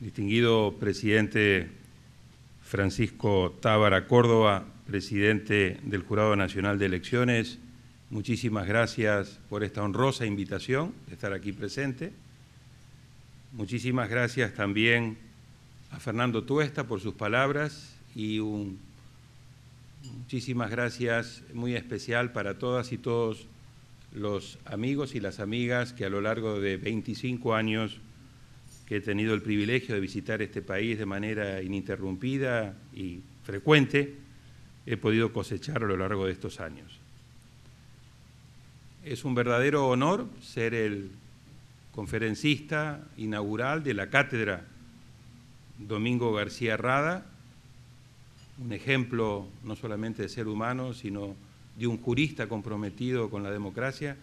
distinguido presidente Francisco Tábara Córdoba, presidente del Jurado Nacional de Elecciones, muchísimas gracias por esta honrosa invitación de estar aquí presente. Muchísimas gracias también a Fernando Tuesta por sus palabras y muchísimas gracias muy especial para todas y todos los amigos y las amigas que a lo largo de 25 años que he tenido el privilegio de visitar este país de manera ininterrumpida y frecuente, he podido cosechar a lo largo de estos años. Es un verdadero honor ser el conferencista inaugural de la Cátedra Domingo García Rada, un ejemplo no solamente de ser humano, sino de un jurista comprometido con la democracia,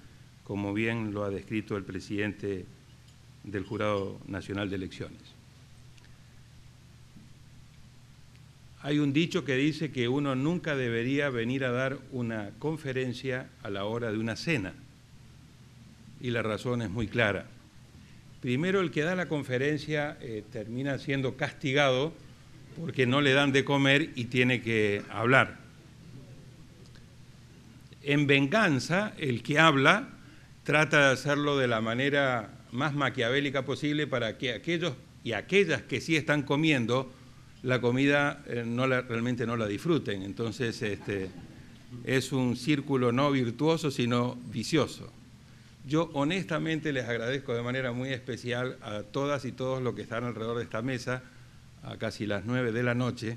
como bien lo ha descrito el presidente del Jurado Nacional de Elecciones. Hay un dicho que dice que uno nunca debería venir a dar una conferencia a la hora de una cena, y la razón es muy clara. Primero, el que da la conferencia termina siendo castigado porque no le dan de comer y tiene que hablar. En venganza, el que habla trata de hacerlo de la manera más maquiavélica posible para que aquellos y aquellas que sí están comiendo la comida realmente no la disfruten. Entonces es un círculo no virtuoso sino vicioso. Yo honestamente les agradezco de manera muy especial a todas y todos los que están alrededor de esta mesa a casi las 9 de la noche.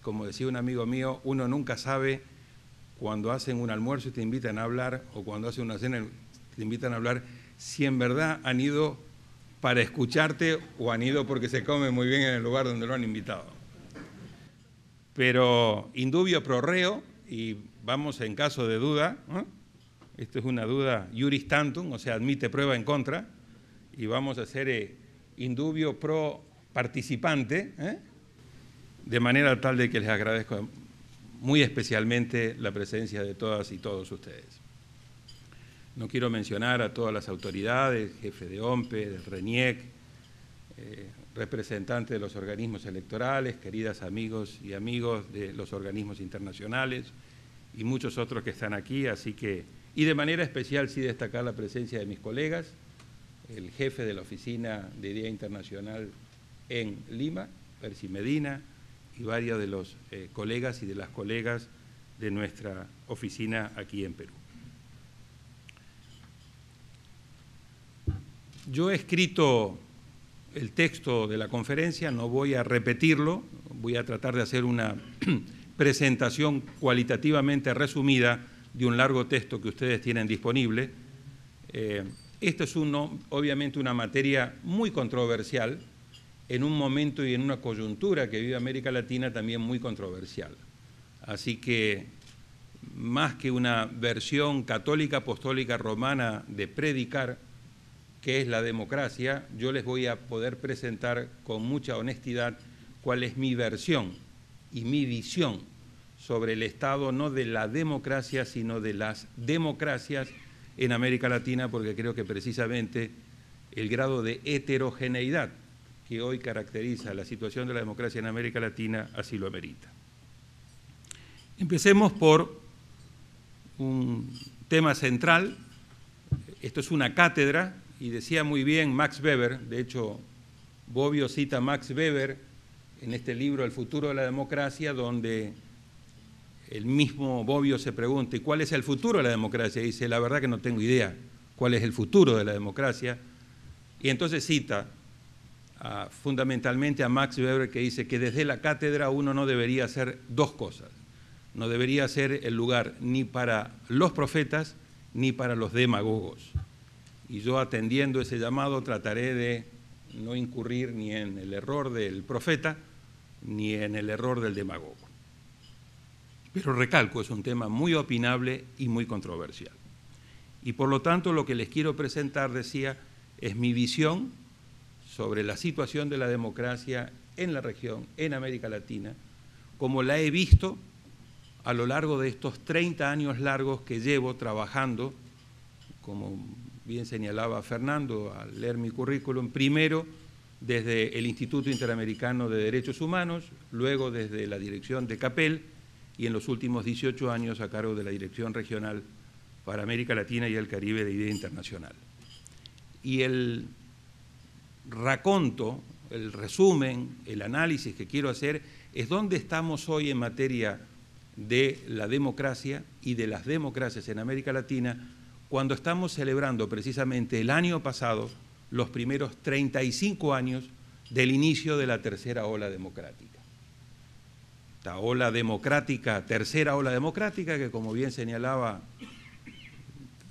Como decía un amigo mío, uno nunca sabe cuando hacen un almuerzo y te invitan a hablar, o cuando hacen una cena te invitan a hablar, si en verdad han ido para escucharte o han ido porque se come muy bien en el lugar donde lo han invitado. Pero indubio pro reo, y vamos en caso de duda, ¿eh? Esto es una duda iuris tantum, o sea, admite prueba en contra, y vamos a hacer indubio pro participante, de manera tal de que les agradezco muy especialmente la presencia de todas y todos ustedes. No quiero mencionar a todas las autoridades, jefe de OMPE, del RENIEC, representantes de los organismos electorales, queridas amigos y amigos de los organismos internacionales y muchos otros que están aquí, así que, y de manera especial sí destacar la presencia de mis colegas, el jefe de la Oficina de Día Internacional en Lima, Percy Medina, y varios de los colegas y de las colegas de nuestra oficina aquí en Perú. Yo he escrito el texto de la conferencia, no voy a repetirlo, voy a tratar de hacer una presentación cualitativamente resumida de un largo texto que ustedes tienen disponible. Esto es obviamente una materia muy controversial, en un momento y en una coyuntura que vive América Latina también muy controversial. Así que, más que una versión católica, apostólica, romana de predicar qué es la democracia, yo les voy a poder presentar con mucha honestidad cuál es mi versión y mi visión sobre el estado no de la democracia, sino de las democracias en América Latina, porque creo que precisamente el grado de heterogeneidad que hoy caracteriza la situación de la democracia en América Latina así lo amerita. Empecemos por un tema central. Esto es una cátedra, y decía muy bien Max Weber, de hecho Bobbio cita a Max Weber en este libro El futuro de la democracia, donde el mismo Bobbio se pregunta, ¿y cuál es el futuro de la democracia? Y dice, la verdad que no tengo idea cuál es el futuro de la democracia. Y entonces cita fundamentalmente a Max Weber, que dice que desde la cátedra uno no debería hacer dos cosas. No debería ser el lugar ni para los profetas ni para los demagogos. Y yo, atendiendo ese llamado, trataré de no incurrir ni en el error del profeta ni en el error del demagogo. Pero recalco, es un tema muy opinable y muy controversial. Y por lo tanto, lo que les quiero presentar, decía, es mi visión sobre la situación de la democracia en la región, en América Latina, como la he visto a lo largo de estos 30 años largos que llevo trabajando, como bien señalaba Fernando al leer mi currículum, primero desde el Instituto Interamericano de Derechos Humanos, luego desde la dirección de CAPEL y en los últimos 18 años a cargo de la Dirección Regional para América Latina y el Caribe de IDEA Internacional. Y el raconto, el resumen, el análisis que quiero hacer es dónde estamos hoy en materia de la democracia y de las democracias en América Latina cuando estamos celebrando precisamente el año pasado los primeros 35 años del inicio de la tercera ola democrática. Esta ola democrática, tercera ola democrática, que como bien señalaba el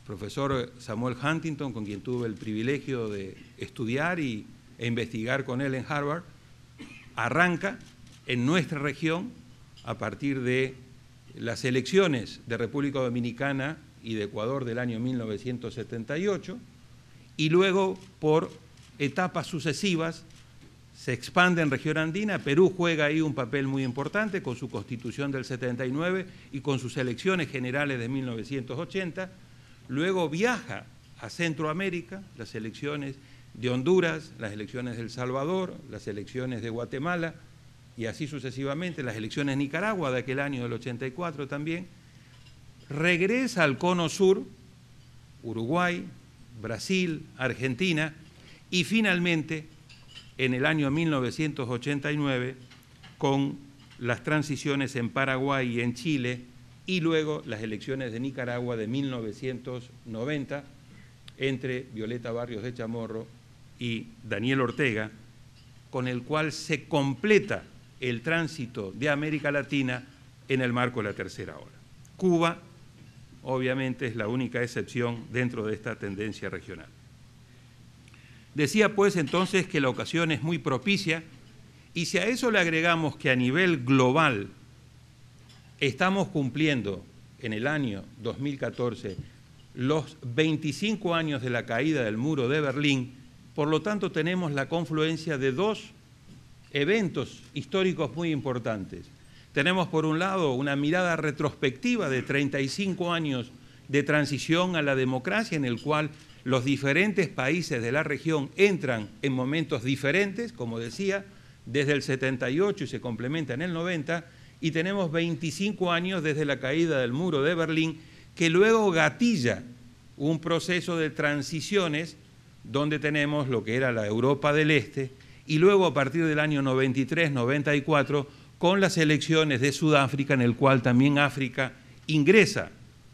profesor Samuel Huntington, con quien tuve el privilegio de estudiar e investigar con él en Harvard, arranca en nuestra región a partir de las elecciones de República Dominicana y de Ecuador del año 1978, y luego por etapas sucesivas se expande en región andina. Perú juega ahí un papel muy importante con su constitución del 79 y con sus elecciones generales de 1980. Luego viaja a Centroamérica, las elecciones de Honduras, las elecciones de El Salvador, las elecciones de Guatemala y así sucesivamente, las elecciones de Nicaragua de aquel año del 84 también. Regresa al cono sur, Uruguay, Brasil, Argentina, y finalmente en el año 1989 con las transiciones en Paraguay y en Chile y luego las elecciones de Nicaragua de 1990 entre Violeta Barrios de Chamorro y Daniel Ortega, con el cual se completa el tránsito de América Latina en el marco de la tercera ola. Cuba obviamente es la única excepción dentro de esta tendencia regional. Decía pues entonces que la ocasión es muy propicia y si a eso le agregamos que a nivel global estamos cumpliendo en el año 2014 los 25 años de la caída del muro de Berlín, por lo tanto tenemos la confluencia de dos eventos históricos muy importantes. Tenemos por un lado una mirada retrospectiva de 35 años de transición a la democracia en el cual los diferentes países de la región entran en momentos diferentes, como decía, desde el 78 y se complementa en el 90, y tenemos 25 años desde la caída del muro de Berlín, que luego gatilla un proceso de transiciones donde tenemos lo que era la Europa del Este, y luego a partir del año 93-94, con las elecciones de Sudáfrica, en el cual también África ingresa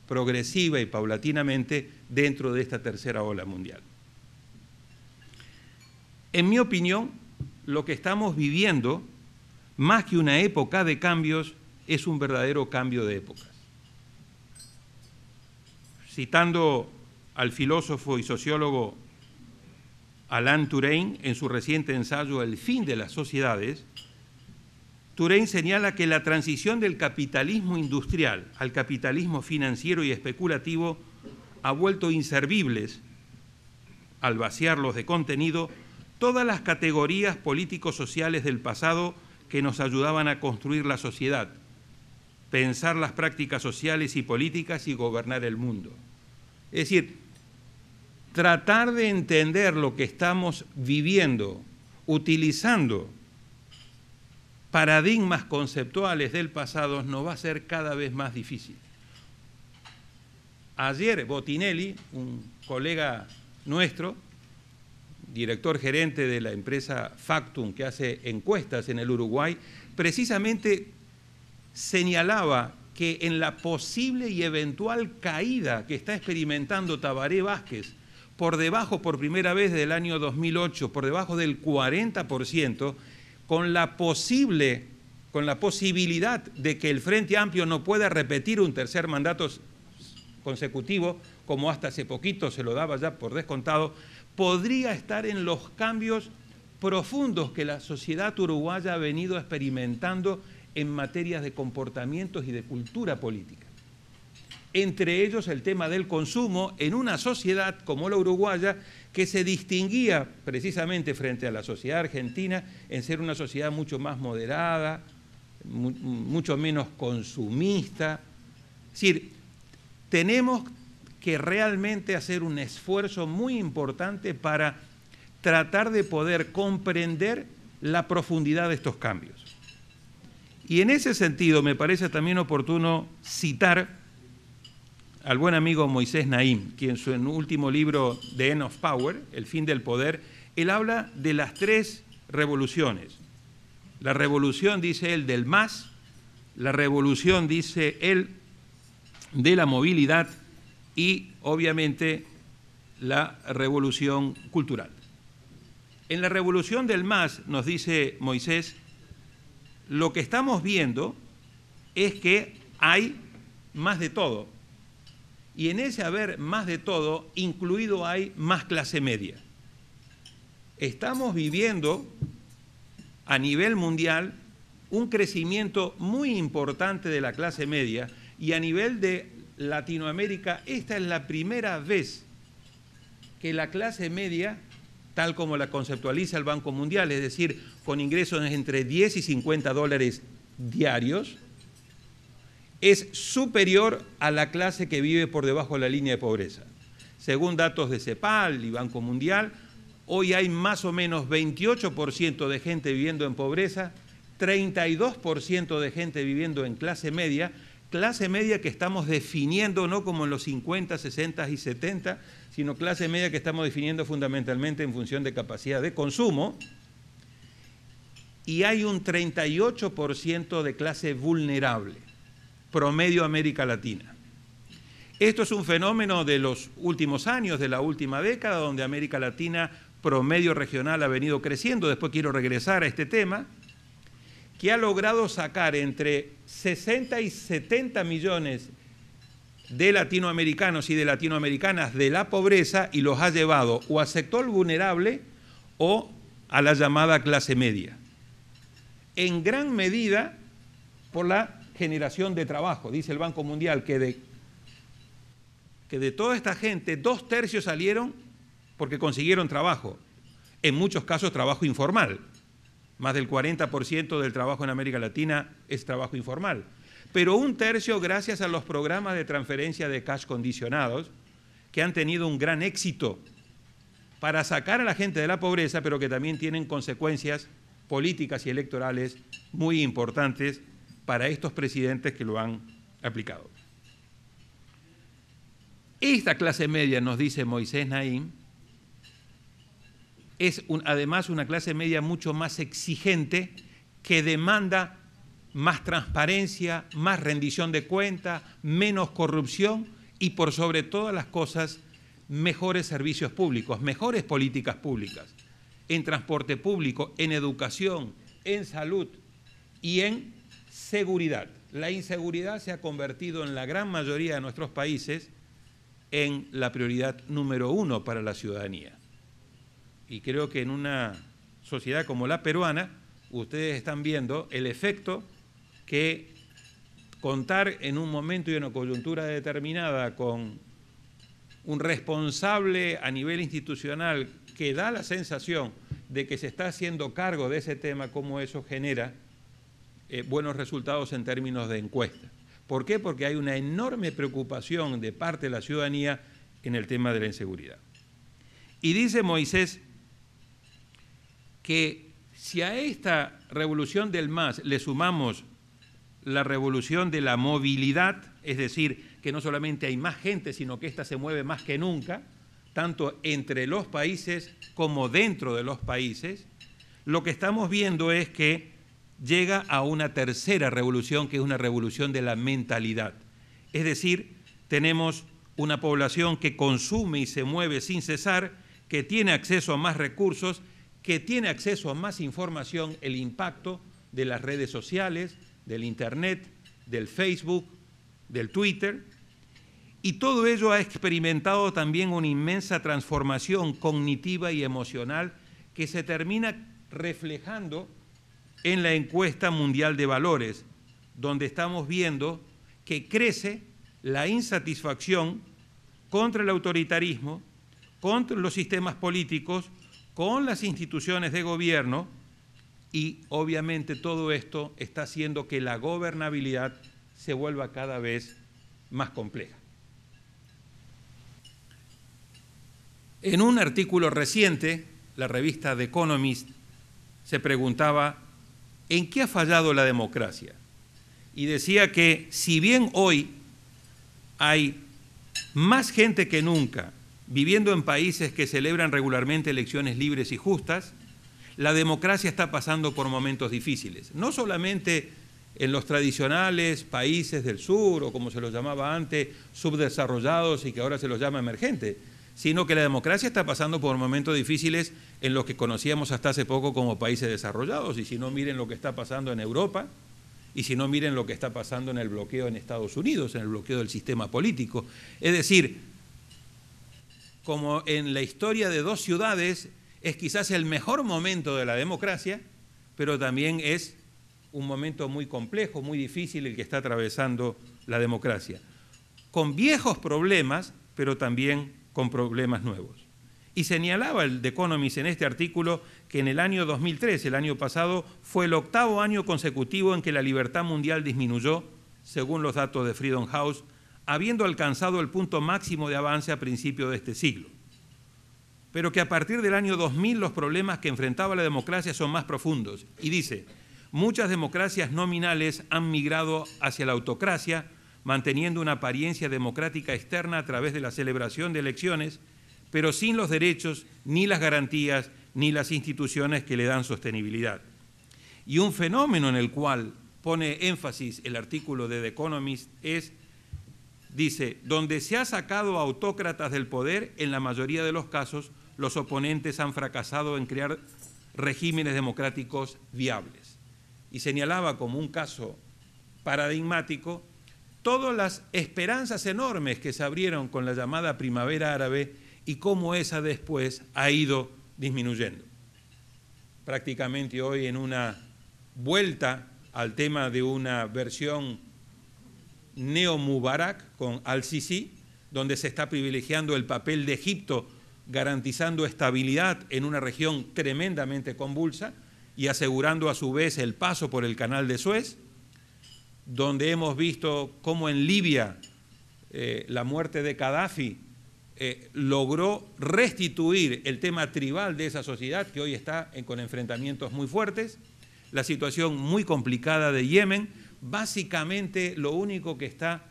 progresiva y paulatinamente dentro de esta tercera ola mundial. En mi opinión, lo que estamos viviendo, más que una época de cambios, es un verdadero cambio de épocas. Citando al filósofo y sociólogo Alain Touraine en su reciente ensayo El fin de las sociedades, Touraine señala que la transición del capitalismo industrial al capitalismo financiero y especulativo ha vuelto inservibles, al vaciarlos de contenido, todas las categorías político-sociales del pasado que nos ayudaban a construir la sociedad, pensar las prácticas sociales y políticas y gobernar el mundo. Es decir, tratar de entender lo que estamos viviendo utilizando paradigmas conceptuales del pasado nos va a ser cada vez más difícil. Ayer Botinelli, un colega nuestro, director gerente de la empresa Factum que hace encuestas en el Uruguay, precisamente señalaba que en la posible y eventual caída que está experimentando Tabaré Vázquez, por debajo por primera vez del año 2008, por debajo del 40%, con la posibilidad de que el Frente Amplio no pueda repetir un tercer mandato consecutivo, como hasta hace poquito se lo daba ya por descontado, podría estar en los cambios profundos que la sociedad uruguaya ha venido experimentando en materias de comportamientos y de cultura política. Entre ellos el tema del consumo en una sociedad como la uruguaya que se distinguía precisamente frente a la sociedad argentina en ser una sociedad mucho más moderada, mucho menos consumista. Es decir, tenemos que realmente hacer un esfuerzo muy importante para tratar de poder comprender la profundidad de estos cambios. Y en ese sentido me parece también oportuno citar al buen amigo Moisés Naim, quien en su último libro, The End of Power, El fin del poder, él habla de las tres revoluciones. La revolución, dice él, del más, la revolución, dice él, de la movilidad y, obviamente, la revolución cultural. En la revolución del más, nos dice Moisés, lo que estamos viendo es que hay más de todo. Y en ese haber más de todo, incluido hay más clase media. Estamos viviendo a nivel mundial un crecimiento muy importante de la clase media y a nivel de Latinoamérica esta es la primera vez que la clase media, tal como la conceptualiza el Banco Mundial, es decir, con ingresos entre 10 y 50 dólares diarios, es superior a la clase que vive por debajo de la línea de pobreza. Según datos de CEPAL y Banco Mundial, hoy hay más o menos 28% de gente viviendo en pobreza, 32% de gente viviendo en clase media que estamos definiendo no como en los 50, 60 y 70, sino clase media que estamos definiendo fundamentalmente en función de capacidad de consumo, y hay un 38% de clase vulnerable, promedio América Latina. Esto es un fenómeno de los últimos años, de la última década, donde América Latina promedio regional ha venido creciendo, después quiero regresar a este tema, que ha logrado sacar entre 60 y 70 millones de latinoamericanos y de latinoamericanas de la pobreza y los ha llevado o al sector vulnerable o a la llamada clase media. En gran medida por la generación de trabajo. Dice el Banco Mundial que de toda esta gente, 2/3 salieron porque consiguieron trabajo. En muchos casos trabajo informal. Más del 40% del trabajo en América Latina es trabajo informal. Pero 1/3 gracias a los programas de transferencia de cash condicionados que han tenido un gran éxito para sacar a la gente de la pobreza, pero que también tienen consecuencias políticas y electorales muy importantes para estos presidentes que lo han aplicado. Esta clase media, nos dice Moisés Naim, es además una clase media mucho más exigente que demanda más transparencia, más rendición de cuentas, menos corrupción y por sobre todas las cosas, mejores servicios públicos, mejores políticas públicas, en transporte público, en educación, en salud y en seguridad. La inseguridad se ha convertido en la gran mayoría de nuestros países en la prioridad número 1 para la ciudadanía. Y creo que en una sociedad como la peruana, ustedes están viendo el efecto que contar en un momento y en una coyuntura determinada con un responsable a nivel institucional que da la sensación de que se está haciendo cargo de ese tema, cómo eso genera buenos resultados en términos de encuesta. ¿Por qué? Porque hay una enorme preocupación de parte de la ciudadanía en el tema de la inseguridad. Y dice Moisés que si a esta revolución del MAS le sumamos la revolución de la movilidad, es decir, que no solamente hay más gente, sino que ésta se mueve más que nunca, tanto entre los países como dentro de los países, lo que estamos viendo es que llega a una tercera revolución, que es una revolución de la mentalidad. Es decir, tenemos una población que consume y se mueve sin cesar, que tiene acceso a más recursos, que tiene acceso a más información, el impacto de las redes sociales, del Internet, del Facebook, del Twitter, y todo ello ha experimentado también una inmensa transformación cognitiva y emocional que se termina reflejando en la encuesta mundial de valores, donde estamos viendo que crece la insatisfacción contra el autoritarismo, contra los sistemas políticos, con las instituciones de gobierno, y obviamente todo esto está haciendo que la gobernabilidad se vuelva cada vez más compleja. En un artículo reciente la revista The Economist se preguntaba ¿en qué ha fallado la democracia? Y decía que si bien hoy hay más gente que nunca viviendo en países que celebran regularmente elecciones libres y justas, la democracia está pasando por momentos difíciles. No solamente en los tradicionales países del sur, o como se los llamaba antes, subdesarrollados y que ahora se los llama emergentes, sino que la democracia está pasando por momentos difíciles en los que conocíamos hasta hace poco como países desarrollados. Y si no, miren lo que está pasando en Europa, y si no, miren lo que está pasando en el bloqueo en Estados Unidos, en el bloqueo del sistema político. Es decir, como en la historia de dos ciudades, es quizás el mejor momento de la democracia, pero también es un momento muy complejo, muy difícil el que está atravesando la democracia. Con viejos problemas, pero también con problemas nuevos. Y señalaba el The Economist en este artículo que en el año 2003, el año pasado, fue el 8º año consecutivo en que la libertad mundial disminuyó, según los datos de Freedom House, habiendo alcanzado el punto máximo de avance a principios de este siglo. Pero que a partir del año 2000 los problemas que enfrentaba la democracia son más profundos. Y dice, muchas democracias nominales han migrado hacia la autocracia, manteniendo una apariencia democrática externa a través de la celebración de elecciones, pero sin los derechos, ni las garantías, ni las instituciones que le dan sostenibilidad. Y un fenómeno en el cual pone énfasis el artículo de The Economist es, dice, donde se ha sacado a autócratas del poder, en la mayoría de los casos, los oponentes han fracasado en crear regímenes democráticos viables. Y señalaba como un caso paradigmático todas las esperanzas enormes que se abrieron con la llamada primavera árabe y cómo esa después ha ido disminuyendo. Prácticamente hoy en una vuelta al tema de una versión neo-Mubarak con al-Sisi, donde se está privilegiando el papel de Egipto garantizando estabilidad en una región tremendamente convulsa y asegurando a su vez el paso por el canal de Suez, donde hemos visto cómo en Libia la muerte de Gaddafi logró restituir el tema tribal de esa sociedad que hoy está con enfrentamientos muy fuertes, la situación muy complicada de Yemen. Básicamente lo único que está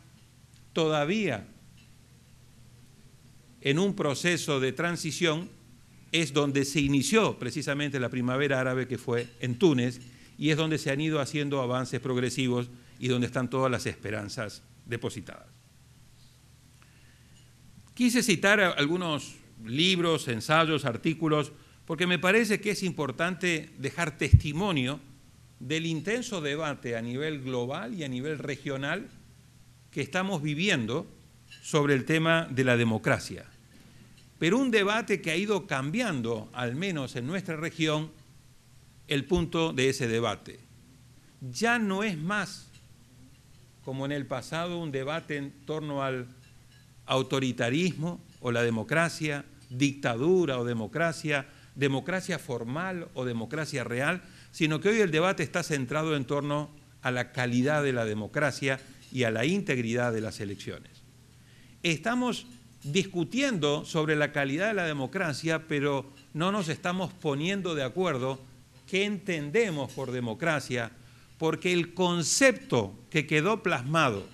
todavía en un proceso de transición es donde se inició precisamente la primavera árabe, que fue en Túnez, y es donde se han ido haciendo avances progresivos y donde están todas las esperanzas depositadas. Quise citar algunos libros, ensayos, artículos, porque me parece que es importante dejar testimonio del intenso debate a nivel global y a nivel regional que estamos viviendo sobre el tema de la democracia. Pero un debate que ha ido cambiando, al menos en nuestra región, el punto de ese debate. Ya no es más, como en el pasado, un debate en torno al autoritarismo o la democracia, dictadura o democracia, democracia formal o democracia real, sino que hoy el debate está centrado en torno a la calidad de la democracia y a la integridad de las elecciones. Estamos discutiendo sobre la calidad de la democracia, pero no nos estamos poniendo de acuerdo qué entendemos por democracia, porque el concepto que quedó plasmado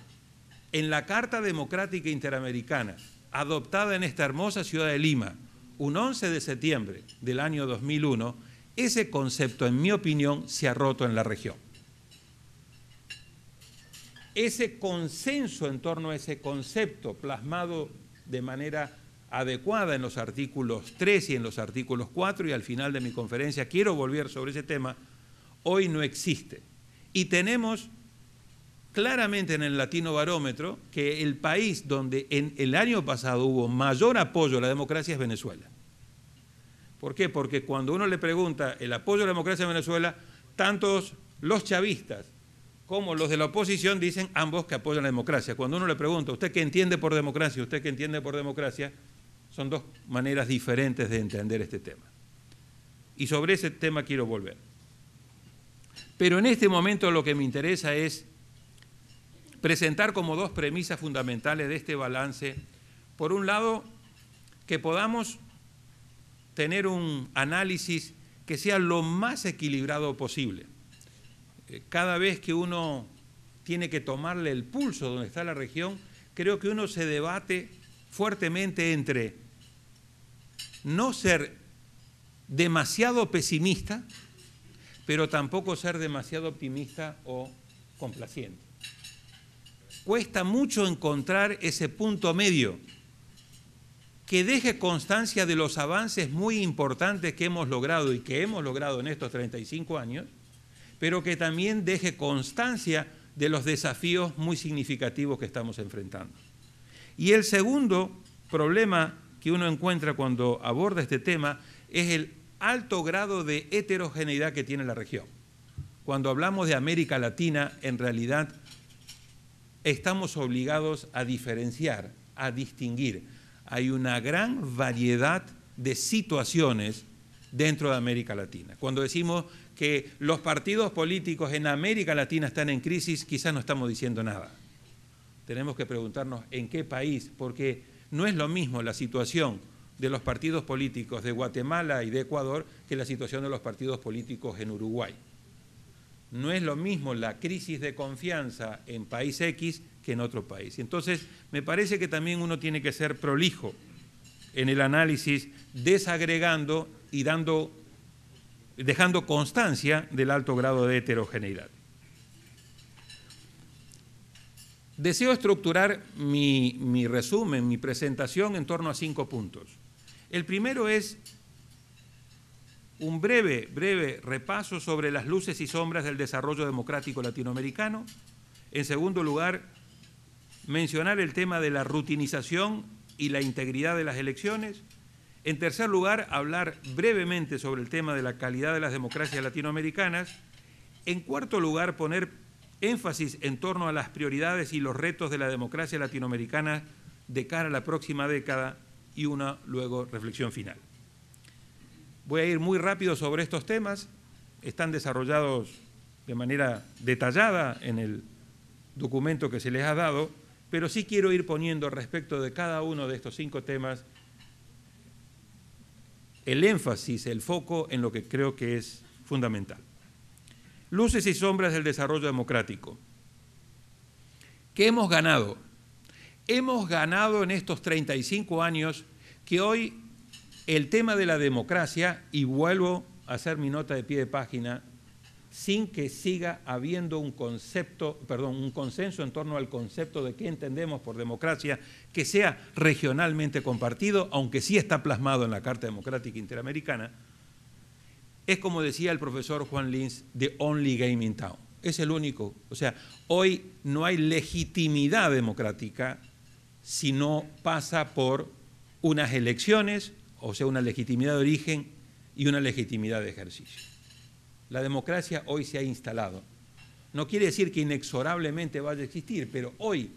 en la Carta Democrática Interamericana, adoptada en esta hermosa ciudad de Lima, un 11 de septiembre del año 2001, ese concepto, en mi opinión, se ha roto en la región. Ese consenso en torno a ese concepto plasmado de manera adecuada en los artículos 3 y en los artículos 4, y al final de mi conferencia quiero volver sobre ese tema, hoy no existe. Y tenemos claramente en el Latino Barómetro que el país donde en el año pasado hubo mayor apoyo a la democracia es Venezuela. ¿Por qué? Porque cuando uno le pregunta el apoyo a la democracia en Venezuela, tantos los chavistas como los de la oposición dicen ambos que apoyan la democracia. Cuando uno le pregunta, ¿usted qué entiende por democracia? ¿Usted qué entiende por democracia? Son dos maneras diferentes de entender este tema. Y sobre ese tema quiero volver. Pero en este momento lo que me interesa es presentar como dos premisas fundamentales de este balance. Por un lado, que podamos tener un análisis que sea lo más equilibrado posible. Cada vez que uno tiene que tomarle el pulso donde está la región, creo que uno se debate fuertemente entre no ser demasiado pesimista, pero tampoco ser demasiado optimista o complaciente. Cuesta mucho encontrar ese punto medio que deje constancia de los avances muy importantes que hemos logrado y que hemos logrado en estos 35 años, pero que también deje constancia de los desafíos muy significativos que estamos enfrentando. Y el segundo problema que uno encuentra cuando aborda este tema es el alto grado de heterogeneidad que tiene la región. Cuando hablamos de América Latina, en realidad estamos obligados a diferenciar, a distinguir. Hay una gran variedad de situaciones dentro de América Latina. Cuando decimos que los partidos políticos en América Latina están en crisis, quizás no estamos diciendo nada. Tenemos que preguntarnos en qué país, porque no es lo mismo la situación de los partidos políticos de Guatemala y de Ecuador que la situación de los partidos políticos en Uruguay. No es lo mismo la crisis de confianza en país X que en otro país. Entonces, me parece que también uno tiene que ser prolijo en el análisis, desagregando y dejando constancia del alto grado de heterogeneidad. Deseo estructurar mi resumen, mi presentación en torno a 5 puntos. El primero es un breve repaso sobre las luces y sombras del desarrollo democrático latinoamericano. En segundo lugar, mencionar el tema de la rutinización y la integridad de las elecciones. En tercer lugar, hablar brevemente sobre el tema de la calidad de las democracias latinoamericanas. En cuarto lugar, poner énfasis en torno a las prioridades y los retos de la democracia latinoamericana de cara a la próxima década y una luego reflexión final. Voy a ir muy rápido sobre estos temas, están desarrollados de manera detallada en el documento que se les ha dado, pero sí quiero ir poniendo respecto de cada uno de estos 5 temas el énfasis, el foco en lo que creo que es fundamental. Luces y sombras del desarrollo democrático. ¿Qué hemos ganado? Hemos ganado en estos 35 años que hoy el tema de la democracia, y vuelvo a hacer mi nota de pie de página, sin que siga habiendo un consenso en torno al concepto de qué entendemos por democracia, que sea regionalmente compartido, aunque sí está plasmado en la Carta Democrática Interamericana, es como decía el profesor Juan Lins, the only game in town. Es el único. O sea, hoy no hay legitimidad democrática si no pasa por unas elecciones, o sea, una legitimidad de origen y una legitimidad de ejercicio. La democracia hoy se ha instalado. No quiere decir que inexorablemente vaya a existir, pero hoy,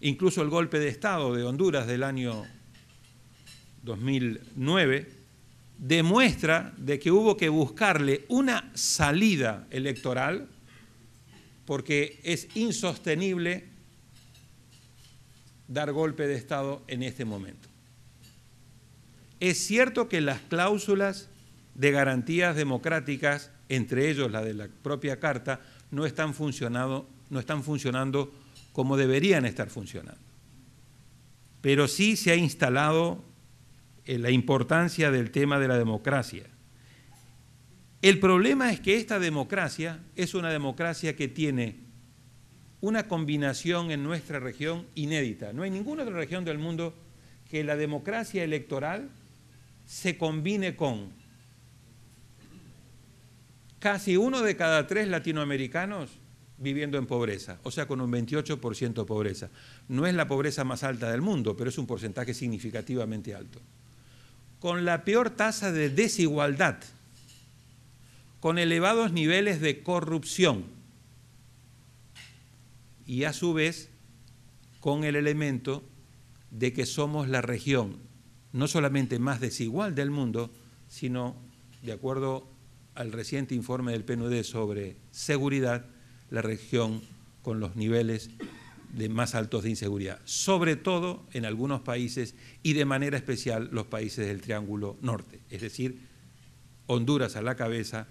incluso el golpe de Estado de Honduras del año 2009, demuestra de que hubo que buscarle una salida electoral porque es insostenible dar golpe de Estado en este momento. Es cierto que las cláusulas de garantías democráticas, entre ellos la de la propia Carta, no están funcionando como deberían estar funcionando. Pero sí se ha instalado la importancia del tema de la democracia. El problema es que esta democracia es una democracia que tiene una combinación en nuestra región inédita. No hay ninguna otra región del mundo que la democracia electoral se combine con casi 1 de cada 3 latinoamericanos viviendo en pobreza, o sea, con un 28% de pobreza. No es la pobreza más alta del mundo, pero es un porcentaje significativamente alto. Con la peor tasa de desigualdad, con elevados niveles de corrupción y a su vez con el elemento de que somos la región no solamente más desigual del mundo, sino, de acuerdo al reciente informe del PNUD sobre seguridad, la región con los niveles más altos de inseguridad, sobre todo en algunos países y de manera especial los países del Triángulo Norte, es decir, Honduras a la cabeza,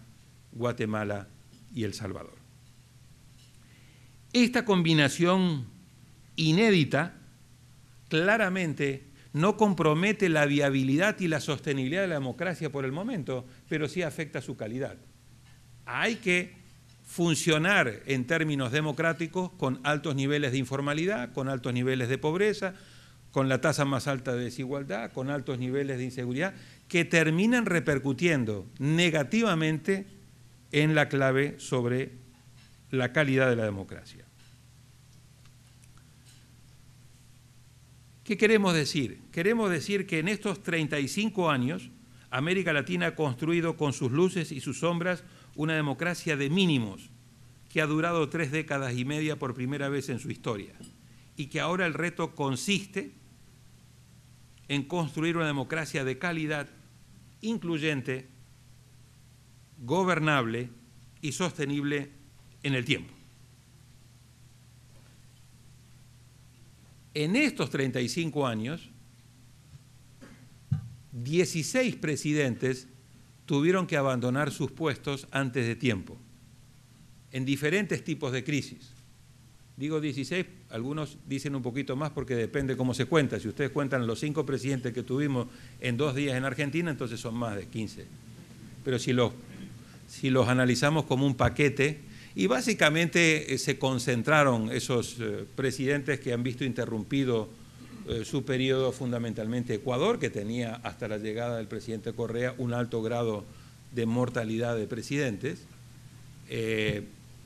Guatemala y El Salvador. Esta combinación inédita claramente no compromete la viabilidad y la sostenibilidad de la democracia por el momento, pero sí afecta su calidad. Hay que funcionar en términos democráticos con altos niveles de informalidad, con altos niveles de pobreza, con la tasa más alta de desigualdad, con altos niveles de inseguridad, que terminan repercutiendo negativamente en la clave sobre la calidad de la democracia. ¿Qué queremos decir? Queremos decir que en estos 35 años América Latina ha construido con sus luces y sus sombras una democracia de mínimos que ha durado 3 décadas y media por primera vez en su historia y que ahora el reto consiste en construir una democracia de calidad, incluyente, gobernable y sostenible en el tiempo. En estos 35 años, 16 presidentes tuvieron que abandonar sus puestos antes de tiempo, en diferentes tipos de crisis. Digo 16, algunos dicen un poquito más porque depende cómo se cuenta. Si ustedes cuentan los 5 presidentes que tuvimos en 2 días en Argentina, entonces son más de 15. Pero si los analizamos como un paquete, y básicamente se concentraron esos presidentes que han visto interrumpido su periodo fundamentalmente Ecuador, que tenía hasta la llegada del presidente Correa un alto grado de mortalidad de presidentes,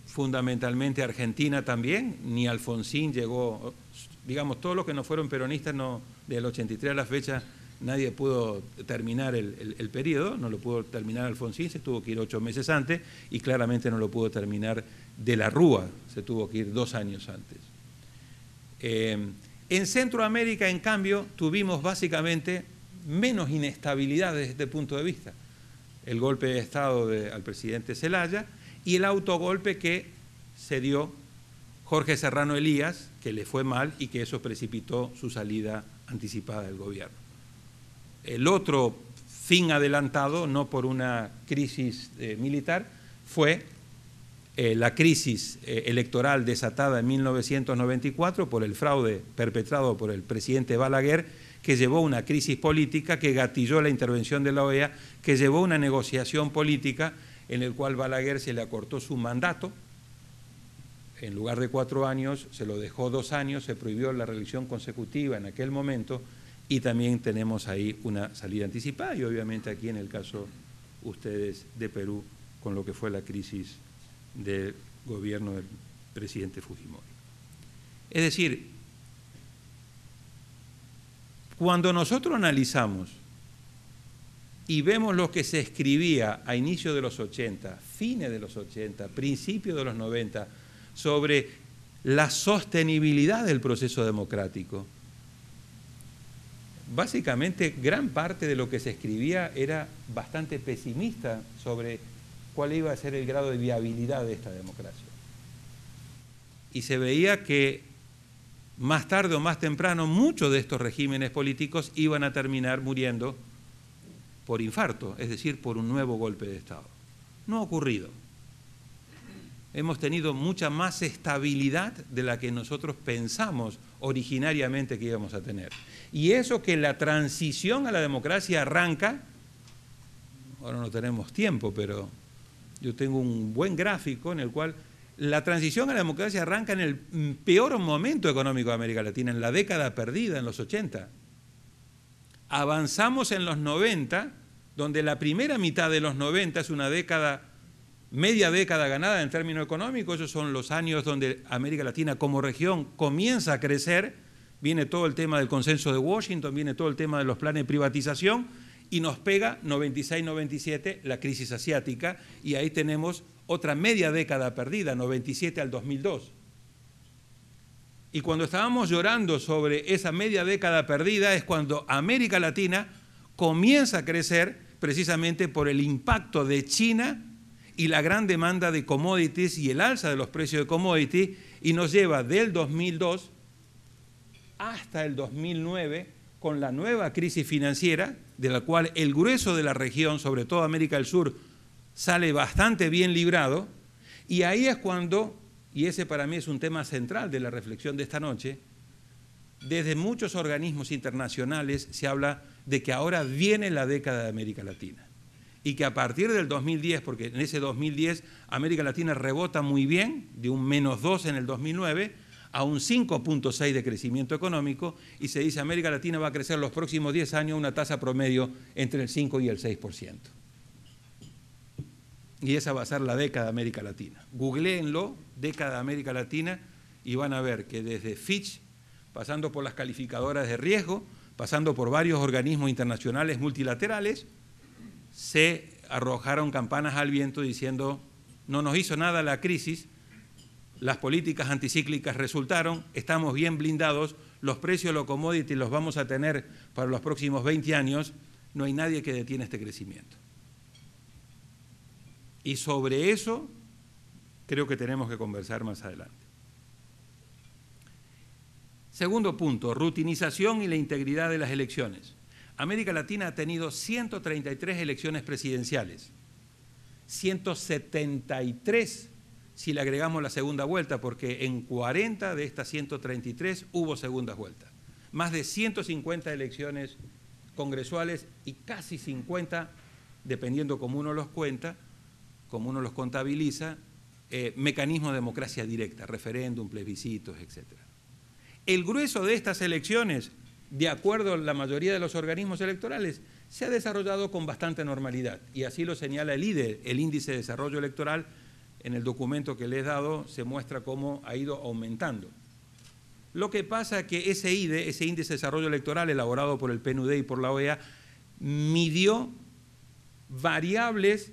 fundamentalmente Argentina también, ni Alfonsín llegó, digamos, todos los que no fueron peronistas, no, del 83 a la fecha, nadie pudo terminar el periodo, no lo pudo terminar Alfonsín, se tuvo que ir 8 meses antes, y claramente no lo pudo terminar de la Rúa, se tuvo que ir 2 años antes. En Centroamérica, en cambio, tuvimos básicamente menos inestabilidad desde este punto de vista. El golpe de Estado al presidente Zelaya y el autogolpe que se dio Jorge Serrano Elías, que le fue mal y que eso precipitó su salida anticipada del gobierno. El otro fin adelantado, no por una crisis militar, fue la crisis electoral desatada en 1994 por el fraude perpetrado por el presidente Balaguer, que llevó a una crisis política, que gatilló la intervención de la OEA, que llevó a una negociación política en el cual Balaguer se le acortó su mandato. En lugar de 4 años, se lo dejó 2 años, se prohibió la reelección consecutiva en aquel momento, y también tenemos ahí una salida anticipada, y obviamente aquí en el caso ustedes de Perú, con lo que fue la crisis del gobierno del presidente Fujimori. Es decir, cuando nosotros analizamos y vemos lo que se escribía a inicios de los 80, fines de los 80, principios de los 90, sobre la sostenibilidad del proceso democrático, básicamente gran parte de lo que se escribía era bastante pesimista sobre cuál iba a ser el grado de viabilidad de esta democracia. Y se veía que más tarde o más temprano muchos de estos regímenes políticos iban a terminar muriendo por infarto, es decir, por un nuevo golpe de Estado. No ha ocurrido. Hemos tenido mucha más estabilidad de la que nosotros pensamos originariamente que íbamos a tener. Y eso que la transición a la democracia arranca, ahora no tenemos tiempo, pero yo tengo un buen gráfico en el cual la transición a la democracia arranca en el peor momento económico de América Latina, en la década perdida, en los 80. Avanzamos en los 90, donde la primera mitad de los 90 es una década, media década ganada en términos económicos. Esos son los años donde América Latina como región comienza a crecer, viene todo el tema del consenso de Washington, viene todo el tema de los planes de privatización, y nos pega 96-97 la crisis asiática, y ahí tenemos otra media década perdida, 97 al 2002. Y cuando estábamos llorando sobre esa media década perdida es cuando América Latina comienza a crecer precisamente por el impacto de China y la gran demanda de commodities y el alza de los precios de commodities y nos lleva del 2002 hasta el 2009 con la nueva crisis financiera, de la cual el grueso de la región, sobre todo América del Sur, sale bastante bien librado, y ahí es cuando, y ese para mí es un tema central de la reflexión de esta noche, desde muchos organismos internacionales se habla de que ahora viene la década de América Latina y que a partir del 2010, porque en ese 2010 América Latina rebota muy bien, de un -2 en el 2009 a un 5.6 de crecimiento económico, y se dice América Latina va a crecer los próximos 10 años a una tasa promedio entre el 5 y el 6%. Y esa va a ser la década de América Latina. Googleenlo, década de América Latina, y van a ver que desde Fitch, pasando por las calificadoras de riesgo, pasando por varios organismos internacionales multilaterales, se arrojaron campanas al viento diciendo no nos hizo nada la crisis, las políticas anticíclicas resultaron, estamos bien blindados, los precios de los commodities los vamos a tener para los próximos 20 años, no hay nadie que detiene este crecimiento. Y sobre eso creo que tenemos que conversar más adelante. Segundo punto, rutinización y la integridad de las elecciones. América Latina ha tenido 133 elecciones presidenciales, 173 si le agregamos la segunda vuelta, porque en 40 de estas 133 hubo segundas vueltas. Más de 150 elecciones congresuales y casi 50, dependiendo cómo uno los cuenta, cómo uno los contabiliza, mecanismos de democracia directa, referéndum, plebiscitos, etc. El grueso de estas elecciones, de acuerdo a la mayoría de los organismos electorales, se ha desarrollado con bastante normalidad, y así lo señala el IDE, el Índice de Desarrollo Electoral. En el documento que le he dado se muestra cómo ha ido aumentando. Lo que pasa es que ese IDE, ese Índice de Desarrollo Electoral elaborado por el PNUD y por la OEA, midió variables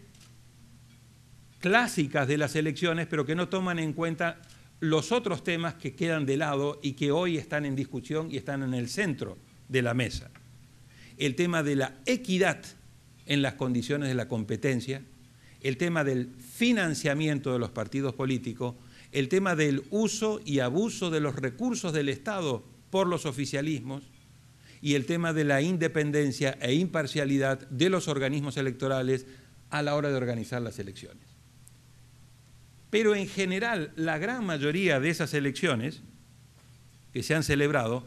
clásicas de las elecciones, pero que no toman en cuenta los otros temas que quedan de lado y que hoy están en discusión y están en el centro de la mesa. El tema de la equidad en las condiciones de la competencia, el tema del financiamiento de los partidos políticos, el tema del uso y abuso de los recursos del Estado por los oficialismos y el tema de la independencia e imparcialidad de los organismos electorales a la hora de organizar las elecciones. Pero en general, la gran mayoría de esas elecciones que se han celebrado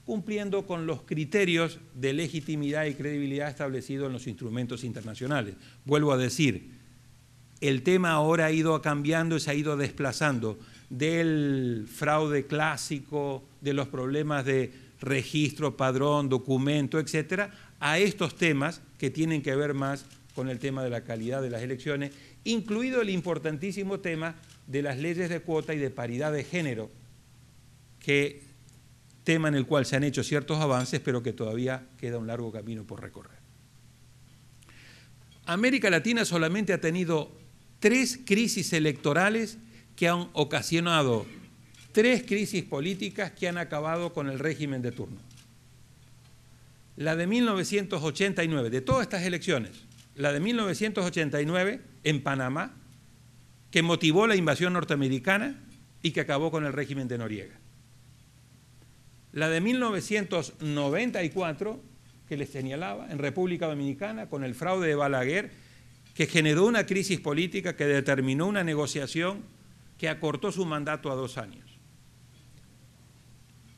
cumpliendo con los criterios de legitimidad y credibilidad establecidos en los instrumentos internacionales. Vuelvo a decir, el tema ahora ha ido cambiando y se ha ido desplazando del fraude clásico, de los problemas de registro, padrón, documento, etcétera, a estos temas que tienen que ver más con el tema de la calidad de las elecciones, incluido el importantísimo tema de las leyes de cuota y de paridad de género, tema en el cual se han hecho ciertos avances, pero que todavía queda un largo camino por recorrer. América Latina solamente ha tenido 3 crisis electorales que han ocasionado 3 crisis políticas que han acabado con el régimen de turno. La de 1989, de todas estas elecciones, la de 1989 en Panamá, que motivó la invasión norteamericana y que acabó con el régimen de Noriega. La de 1994, que les señalaba, en República Dominicana, con el fraude de Balaguer, que generó una crisis política que determinó una negociación que acortó su mandato a 2 años.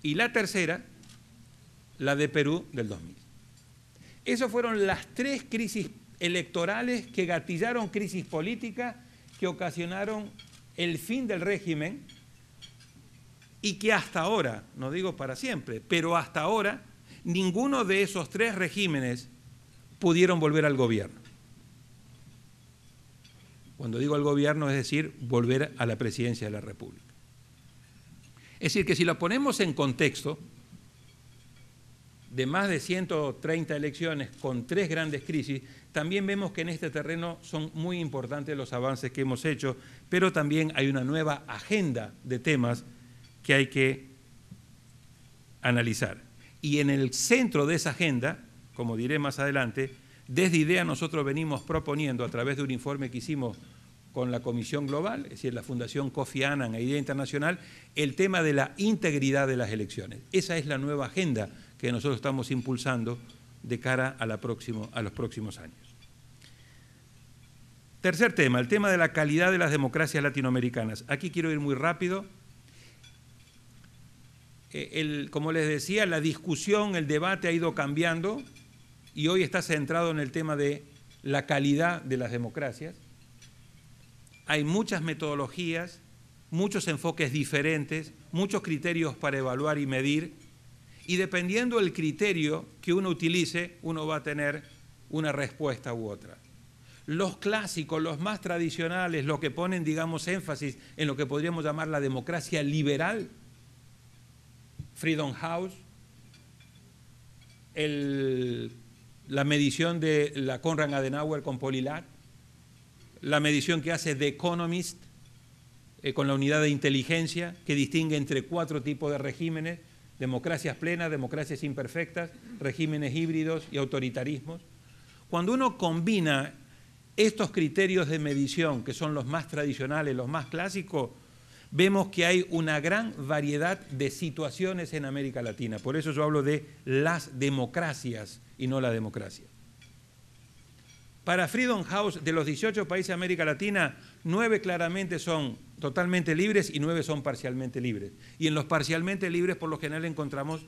Y la tercera, la de Perú del 2000. Esas fueron las 3 crisis electorales que gatillaron crisis política, que ocasionaron el fin del régimen y que hasta ahora, no digo para siempre, pero hasta ahora, ninguno de esos 3 regímenes pudieron volver al gobierno. Cuando digo al gobierno, es decir, volver a la presidencia de la República. Es decir, que si lo ponemos en contexto de más de 130 elecciones con 3 grandes crisis, también vemos que en este terreno son muy importantes los avances que hemos hecho, pero también hay una nueva agenda de temas que hay que analizar. Y en el centro de esa agenda, como diré más adelante, desde IDEA nosotros venimos proponiendo a través de un informe que hicimos con la Comisión Global, es decir, la Fundación Kofi Annan e Idea Internacional, el tema de la integridad de las elecciones. Esa es la nueva agenda que nosotros estamos impulsando de cara a los próximos años. Tercer tema, el tema de la calidad de las democracias latinoamericanas. Aquí quiero ir muy rápido. Como les decía, la discusión, el debate ha ido cambiando y hoy está centrado en el tema de la calidad de las democracias. Hay muchas metodologías, muchos enfoques diferentes, muchos criterios para evaluar y medir, y dependiendo del criterio que uno utilice, uno va a tener una respuesta u otra. Los clásicos, los más tradicionales, los que ponen, digamos, énfasis en lo que podríamos llamar la democracia liberal, Freedom House, la medición de la Konrad Adenauer con Polylat, la medición que hace The Economist con la unidad de inteligencia, que distingue entre 4 tipos de regímenes: democracias plenas, democracias imperfectas, regímenes híbridos y autoritarismos. Cuando uno combina estos criterios de medición, que son los más tradicionales, los más clásicos, vemos que hay una gran variedad de situaciones en América Latina. Por eso yo hablo de las democracias y no la democracia. Para Freedom House, de los 18 países de América Latina, 9 claramente son totalmente libres y 9 son parcialmente libres. Y en los parcialmente libres, por lo general, encontramos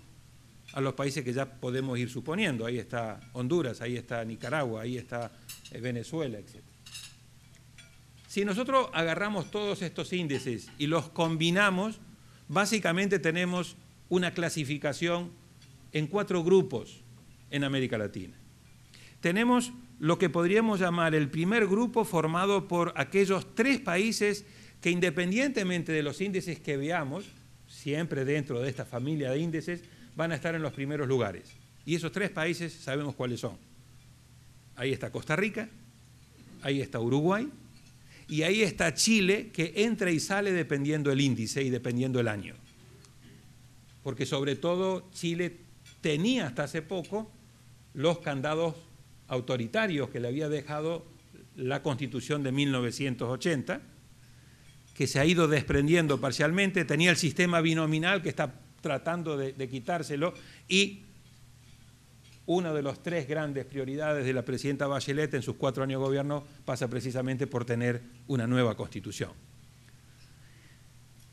a los países que ya podemos ir suponiendo. Ahí está Honduras, ahí está Nicaragua, ahí está Venezuela, etc. Si nosotros agarramos todos estos índices y los combinamos, básicamente tenemos una clasificación en 4 grupos en América Latina. Tenemos lo que podríamos llamar el primer grupo, formado por aquellos 3 países que, independientemente de los índices que veamos, siempre dentro de esta familia de índices, van a estar en los primeros lugares. Y esos 3 países sabemos cuáles son. Ahí está Costa Rica, ahí está Uruguay, y ahí está Chile, que entra y sale dependiendo del índice y dependiendo del año. Porque sobre todo Chile tenía hasta hace poco los candados autoritarios que le había dejado la Constitución de 1980, que se ha ido desprendiendo parcialmente, tenía el sistema binominal que está tratando de quitárselo, y una de las 3 grandes prioridades de la presidenta Bachelet en sus 4 años de gobierno pasa precisamente por tener una nueva Constitución.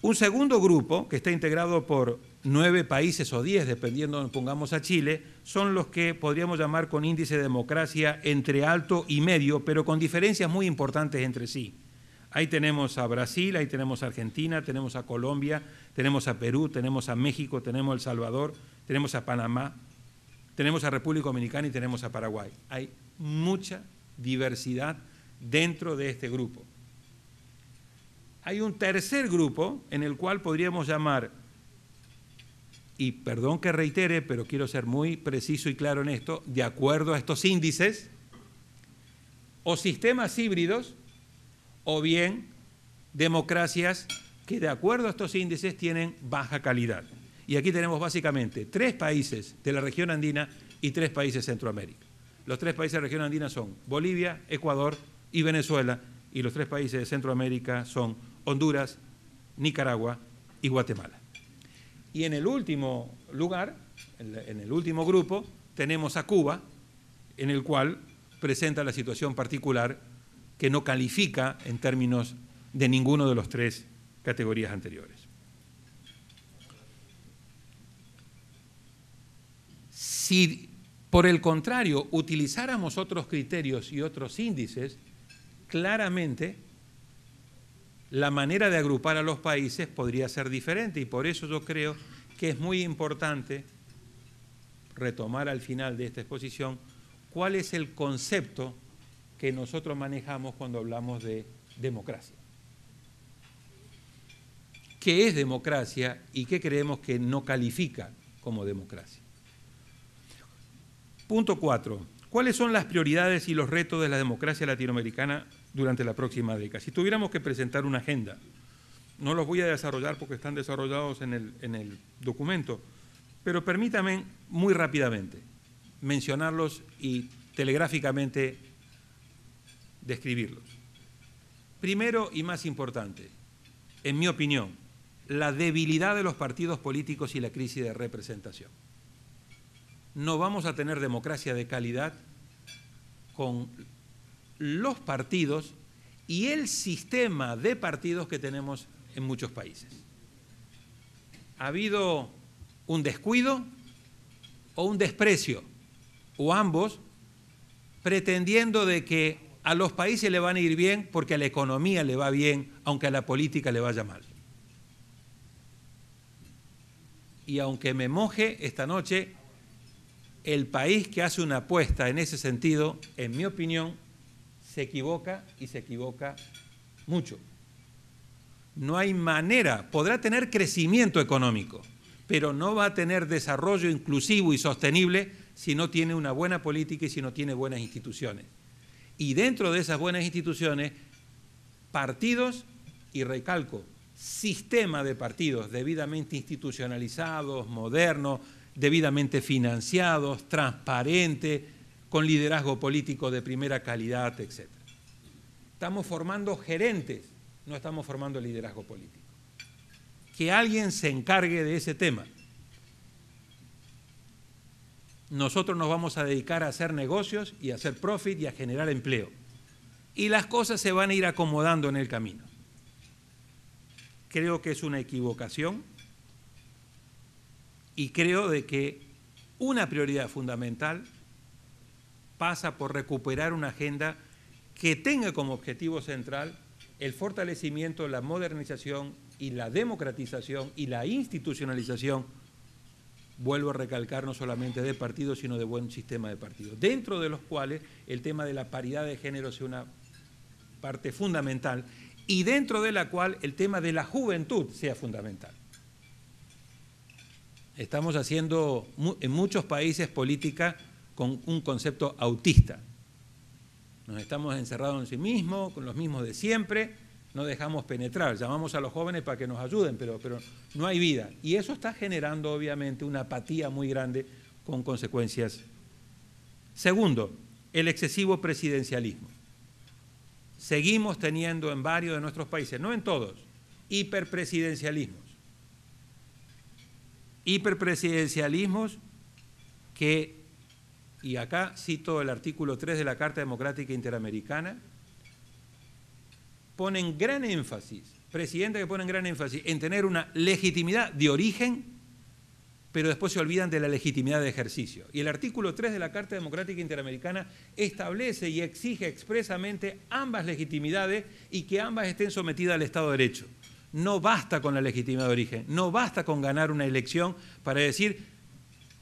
Un segundo grupo, que está integrado por 9 países o 10, dependiendo de donde pongamos a Chile, son los que podríamos llamar con índice de democracia entre alto y medio, pero con diferencias muy importantes entre sí. Ahí tenemos a Brasil, ahí tenemos a Argentina, tenemos a Colombia, tenemos a Perú, tenemos a México, tenemos a El Salvador, tenemos a Panamá, tenemos a República Dominicana y tenemos a Paraguay. Hay mucha diversidad dentro de este grupo. Hay un tercer grupo en el cual podríamos llamar, y perdón que reitere, pero quiero ser muy preciso y claro en esto, de acuerdo a estos índices, o sistemas híbridos, o bien democracias que de acuerdo a estos índices tienen baja calidad. Y aquí tenemos básicamente 3 países de la región andina y 3 países de Centroamérica. Los 3 países de la región andina son Bolivia, Ecuador y Venezuela, y los 3 países de Centroamérica son Honduras, Nicaragua y Guatemala. Y en el último lugar, en el último grupo, tenemos a Cuba, en el cual presenta la situación particular que no califica en términos de ninguno de los 3 categorías anteriores. Si, por el contrario, utilizáramos otros criterios y otros índices, claramente la manera de agrupar a los países podría ser diferente, y por eso yo creo que es muy importante retomar al final de esta exposición cuál es el concepto que nosotros manejamos cuando hablamos de democracia. ¿Qué es democracia y qué creemos que no califica como democracia? Punto 4. ¿Cuáles son las prioridades y los retos de la democracia latinoamericana durante la próxima década? Si tuviéramos que presentar una agenda, no los voy a desarrollar porque están desarrollados en el documento, pero permítanme muy rápidamente mencionarlos y telegráficamente describirlos. Primero y más importante, en mi opinión, la debilidad de los partidos políticos y la crisis de representación. No vamos a tener democracia de calidad con los partidos y el sistema de partidos que tenemos en muchos países. Ha habido un descuido o un desprecio, o ambos, pretendiendo de que a los países le van a ir bien porque a la economía le va bien, aunque a la política le vaya mal. Y aunque me moje esta noche, el país que hace una apuesta en ese sentido, en mi opinión, se equivoca y se equivoca mucho. No hay manera, podrá tener crecimiento económico, pero no va a tener desarrollo inclusivo y sostenible si no tiene una buena política y si no tiene buenas instituciones. Y dentro de esas buenas instituciones, partidos, y recalco, sistema de partidos debidamente institucionalizados, modernos, debidamente financiados, transparentes, con liderazgo político de primera calidad, etc. Estamos formando gerentes, no estamos formando liderazgo político. Que alguien se encargue de ese tema. Nosotros nos vamos a dedicar a hacer negocios y a hacer profit y a generar empleo. Y las cosas se van a ir acomodando en el camino. Creo que es una equivocación y creo de que una prioridad fundamental pasa por recuperar una agenda que tenga como objetivo central el fortalecimiento, la modernización y la democratización y la institucionalización, vuelvo a recalcar, no solamente de partidos, sino de buen sistema de partidos, dentro de los cuales el tema de la paridad de género sea una parte fundamental y dentro de la cual el tema de la juventud sea fundamental. Estamos haciendo en muchos países política con un concepto autista. Nos estamos encerrados en sí mismos, con los mismos de siempre, no dejamos penetrar, llamamos a los jóvenes para que nos ayuden, pero no hay vida. Y eso está generando obviamente una apatía muy grande con consecuencias. Segundo, el excesivo presidencialismo. Seguimos teniendo en varios de nuestros países, no en todos, hiperpresidencialismos. Hiperpresidencialismos que, y acá cito el artículo 3 de la Carta Democrática Interamericana, ponen gran énfasis, presidentes que ponen gran énfasis en tener una legitimidad de origen, pero después se olvidan de la legitimidad de ejercicio. Y el artículo 3 de la Carta Democrática Interamericana establece y exige expresamente ambas legitimidades y que ambas estén sometidas al Estado de Derecho. No basta con la legitimidad de origen, no basta con ganar una elección para decir,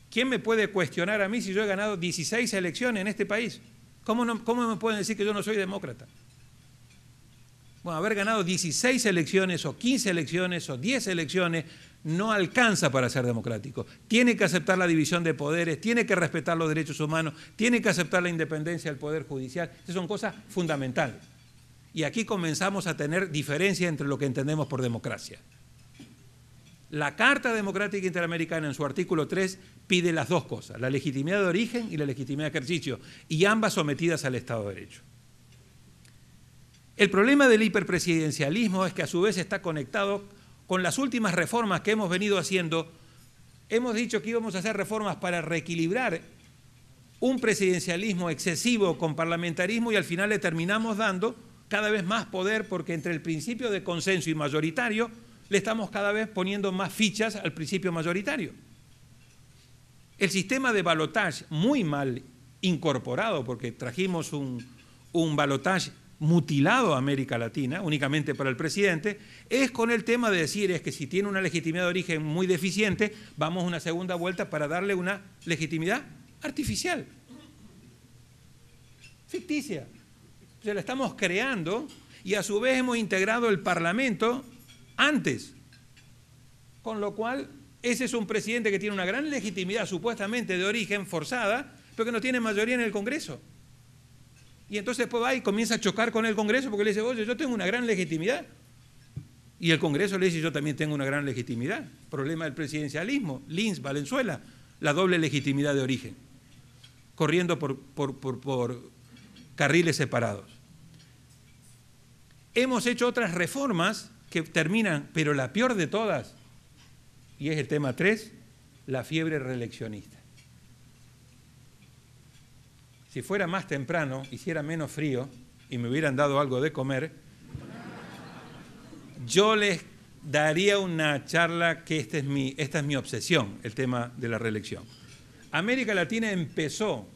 ¿quién me puede cuestionar a mí si yo he ganado 16 elecciones en este país? ¿Cómo me pueden decir que yo no soy demócrata? Bueno, haber ganado 16 elecciones o 15 elecciones o 10 elecciones no alcanza para ser democrático. Tiene que aceptar la división de poderes, tiene que respetar los derechos humanos, tiene que aceptar la independencia del Poder Judicial. Esas son cosas fundamentales. Y aquí comenzamos a tener diferencia entre lo que entendemos por democracia. La Carta Democrática Interamericana en su artículo 3 pide las dos cosas, la legitimidad de origen y la legitimidad de ejercicio, y ambas sometidas al Estado de Derecho. El problema del hiperpresidencialismo es que a su vez está conectado con las últimas reformas que hemos venido haciendo. Hemos dicho que íbamos a hacer reformas para reequilibrar un presidencialismo excesivo con parlamentarismo y al final le terminamos dando cada vez más poder porque entre el principio de consenso y mayoritario le estamos cada vez poniendo más fichas al principio mayoritario. El sistema de balotaje muy mal incorporado porque trajimos un balotaje mutilado a América Latina, únicamente para el presidente, es con el tema de decir es que si tiene una legitimidad de origen muy deficiente, vamos a una segunda vuelta para darle una legitimidad artificial, ficticia. Se la estamos creando y a su vez hemos integrado el Parlamento antes, con lo cual ese es un presidente que tiene una gran legitimidad supuestamente de origen forzada, pero que no tiene mayoría en el Congreso. Y entonces después va y comienza a chocar con el Congreso porque le dice, oye, yo tengo una gran legitimidad. Y el Congreso le dice, yo también tengo una gran legitimidad. Problema del presidencialismo, Lins, Valenzuela, la doble legitimidad de origen, corriendo por carriles separados. hemos hecho otras reformas que terminan, pero la peor de todas, y es el tema 3, la fiebre reeleccionista. Si fuera más temprano, hiciera menos frío y me hubieran dado algo de comer, yo les daría una charla que esta es mi obsesión, el tema de la reelección. América Latina empezó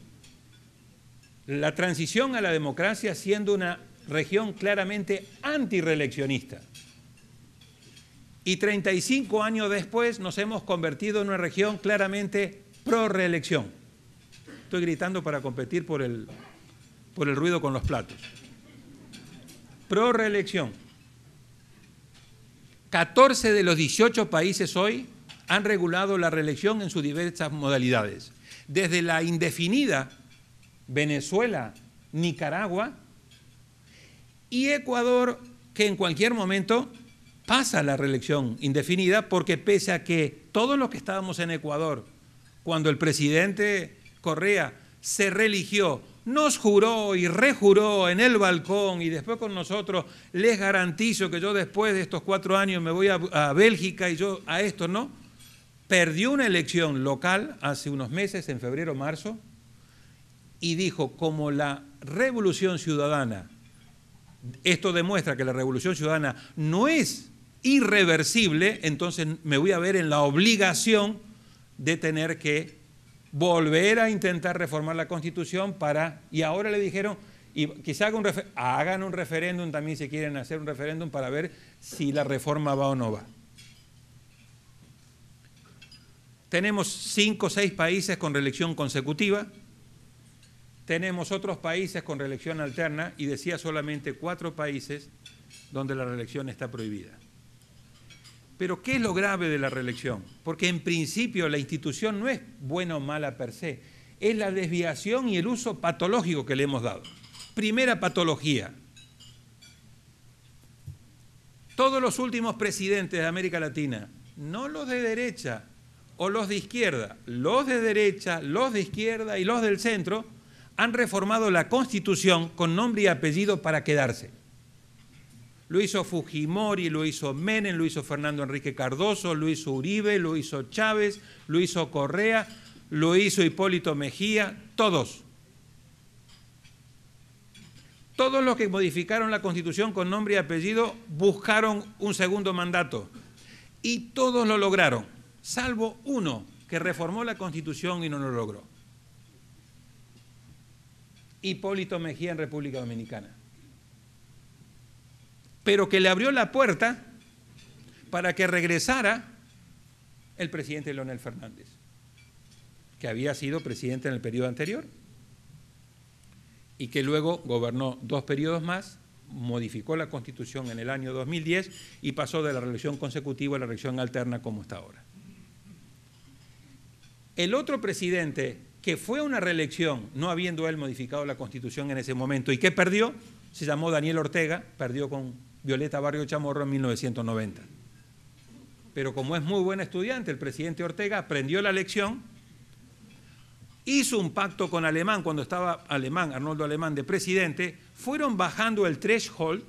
la transición a la democracia siendo una región claramente antirreeleccionista. Y 35 años después nos hemos convertido en una región claramente pro-reelección. Estoy gritando para competir por el ruido con los platos. Pro-reelección. 14 de los 18 países hoy han regulado la reelección en sus diversas modalidades. Desde la indefinida, Venezuela, Nicaragua, y Ecuador, que en cualquier momento pasa la reelección indefinida, porque pese a que todos los que estábamos en Ecuador, cuando el presidente Correa se reeligió, nos juró y rejuró en el balcón y después con nosotros, les garantizo que yo después de estos 4 años me voy a Bélgica y yo a esto no, perdió una elección local hace unos meses, en febrero, marzo, y dijo, como la Revolución Ciudadana, esto demuestra que la Revolución Ciudadana no es irreversible, entonces me voy a ver en la obligación de tener que volver a intentar reformar la Constitución y ahora le dijeron, y quizá hagan un referéndum también si quieren hacer un referéndum para ver si la reforma va o no va. Tenemos 5 o 6 países con reelección consecutiva, tenemos otros países con reelección alterna y decía solamente 4 países donde la reelección está prohibida. Pero ¿qué es lo grave de la reelección? Porque en principio la institución no es buena o mala per se, es la desviación y el uso patológico que le hemos dado. Primera patología. Todos los últimos presidentes de América Latina, no los de derecha o los de izquierda, los de derecha, los de izquierda y los del centro, han reformado la Constitución con nombre y apellido para quedarse. Lo hizo Fujimori, lo hizo Menem, lo hizo Fernando Enrique Cardoso, lo hizo Uribe, lo hizo Chávez, lo hizo Correa, lo hizo Hipólito Mejía, todos. Todos los que modificaron la Constitución con nombre y apellido buscaron un segundo mandato y todos lo lograron, salvo uno que reformó la Constitución y no lo logró. Hipólito Mejía en República Dominicana. Pero que le abrió la puerta para que regresara el presidente Leonel Fernández, que había sido presidente en el periodo anterior y que luego gobernó 2 periodos más, modificó la Constitución en el año 2010 y pasó de la reelección consecutiva a la reelección alterna como está ahora. El otro presidente que fue a una reelección, no habiendo él modificado la Constitución en ese momento y que perdió, se llamó Daniel Ortega, perdió con Violeta Barrio Chamorro en 1990. Pero como es muy buen estudiante, el presidente Ortega aprendió la lección, hizo un pacto con Alemán, cuando estaba Arnoldo Alemán de presidente, fueron bajando el threshold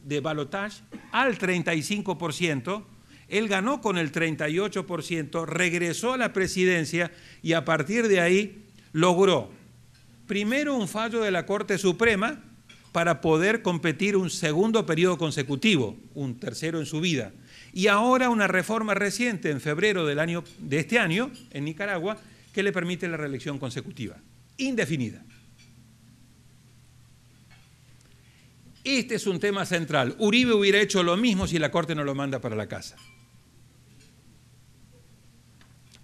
de balotage al 35%, él ganó con el 38%, regresó a la presidencia y a partir de ahí logró primero un fallo de la Corte Suprema para poder competir un segundo periodo consecutivo, un tercero en su vida. Y ahora una reforma reciente en febrero de este año en Nicaragua que le permite la reelección consecutiva, indefinida. Este es un tema central. Uribe hubiera hecho lo mismo si la Corte no lo manda para la casa.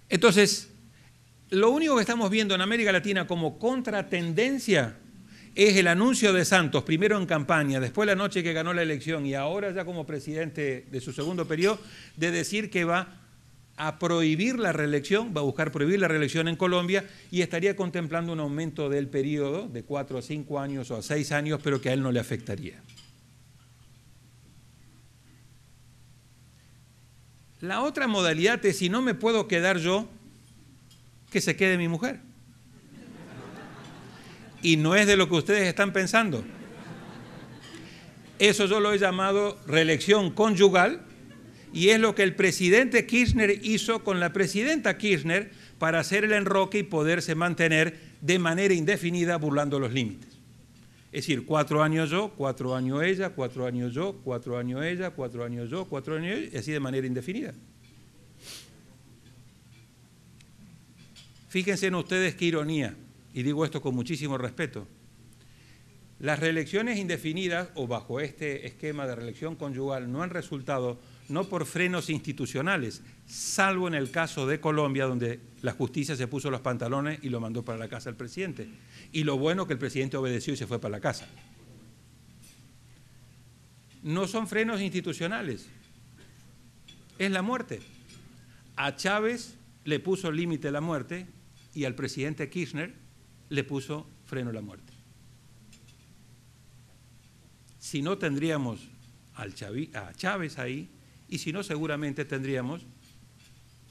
Entonces, lo único que estamos viendo en América Latina como contratendencia es el anuncio de Santos, primero en campaña, después la noche que ganó la elección y ahora ya como presidente de su segundo periodo, de decir que va a prohibir la reelección, va a buscar prohibir la reelección en Colombia y estaría contemplando un aumento del periodo de 4 a 5 años o a 6 años, pero que a él no le afectaría. La otra modalidad es, si no me puedo quedar yo, que se quede mi mujer. Y no es de lo que ustedes están pensando. Eso yo lo he llamado reelección conyugal y es lo que el presidente Kirchner hizo con la presidenta Kirchner para hacer el enroque y poderse mantener de manera indefinida burlando los límites. Es decir, 4 años yo, 4 años ella, 4 años yo, 4 años ella, 4 años yo, 4 años ella, y así de manera indefinida. Fíjense en ustedes qué ironía, y digo esto con muchísimo respeto. Las reelecciones indefinidas o bajo este esquema de reelección conyugal no han resultado no por frenos institucionales, salvo en el caso de Colombia, donde la justicia se puso los pantalones y lo mandó para la casa al presidente. Y lo bueno que el presidente obedeció y se fue para la casa. No son frenos institucionales, es la muerte. A Chávez le puso límite a la muerte y al presidente Kirchner le puso freno a la muerte. Si no, tendríamos a Chávez ahí, y si no, seguramente tendríamos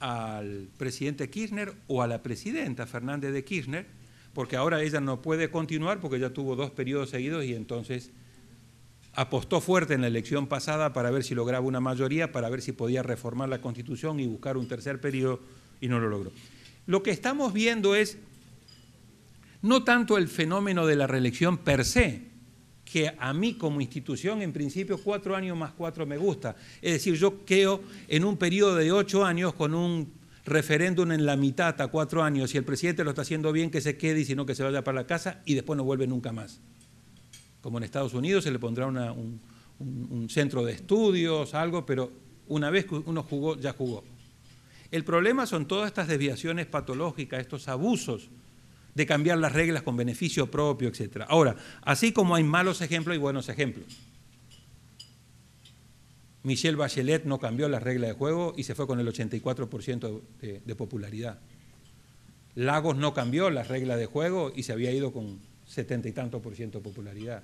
al presidente Kirchner o a la presidenta Fernández de Kirchner, porque ahora ella no puede continuar porque ya tuvo 2 periodos seguidos y entonces apostó fuerte en la elección pasada para ver si lograba una mayoría, para ver si podía reformar la Constitución y buscar un 3er periodo, y no lo logró. Lo que estamos viendo es no tanto el fenómeno de la reelección per se, que a mí como institución, en principio, 4 años más 4 me gusta. Es decir, yo quedo en un periodo de 8 años con un referéndum en la mitad a 4 años. Si el presidente lo está haciendo bien, que se quede y si no, que se vaya para la casa y después no vuelve nunca más. Como en Estados Unidos se le pondrá un centro de estudios, algo, pero una vez que uno jugó, ya jugó. El problema son todas estas desviaciones patológicas, estos abusos de cambiar las reglas con beneficio propio, etc. Ahora, así como hay malos ejemplos, hay buenos ejemplos. Michelle Bachelet no cambió las reglas de juego y se fue con el 84% de popularidad. Lagos no cambió las reglas de juego y se había ido con 70 y tanto % de popularidad.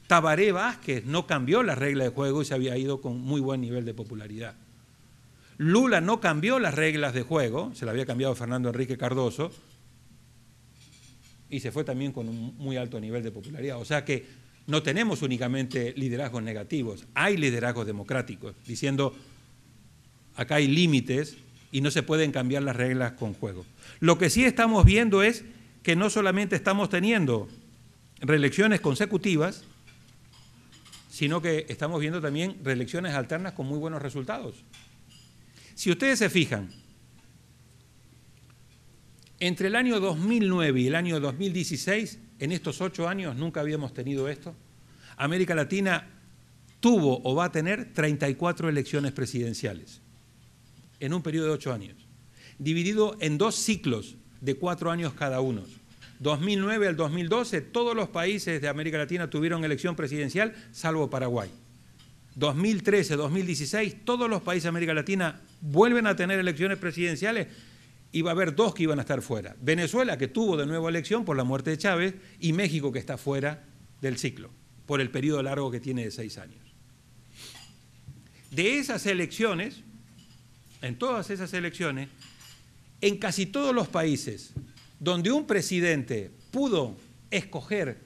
Tabaré Vázquez no cambió las reglas de juego y se había ido con muy buen nivel de popularidad. Lula no cambió las reglas de juego, se la había cambiado Fernando Enrique Cardoso, y se fue también con un muy alto nivel de popularidad. O sea que no tenemos únicamente liderazgos negativos, hay liderazgos democráticos, diciendo acá hay límites y no se pueden cambiar las reglas con juego. Lo que sí estamos viendo es que no solamente estamos teniendo reelecciones consecutivas, sino que estamos viendo también reelecciones alternas con muy buenos resultados. Si ustedes se fijan, entre el año 2009 y el año 2016, en estos 8 años nunca habíamos tenido esto, América Latina tuvo o va a tener 34 elecciones presidenciales en un periodo de 8 años, dividido en 2 ciclos de 4 años cada uno. 2009 al 2012, todos los países de América Latina tuvieron elección presidencial, salvo Paraguay. 2013, 2016, todos los países de América Latina vuelven a tener elecciones presidenciales y va a haber 2 que iban a estar fuera. Venezuela, que tuvo de nuevo elección por la muerte de Chávez, y México, que está fuera del ciclo, por el periodo largo que tiene de 6 años. De esas elecciones, en todas esas elecciones, en casi todos los países donde un presidente pudo escoger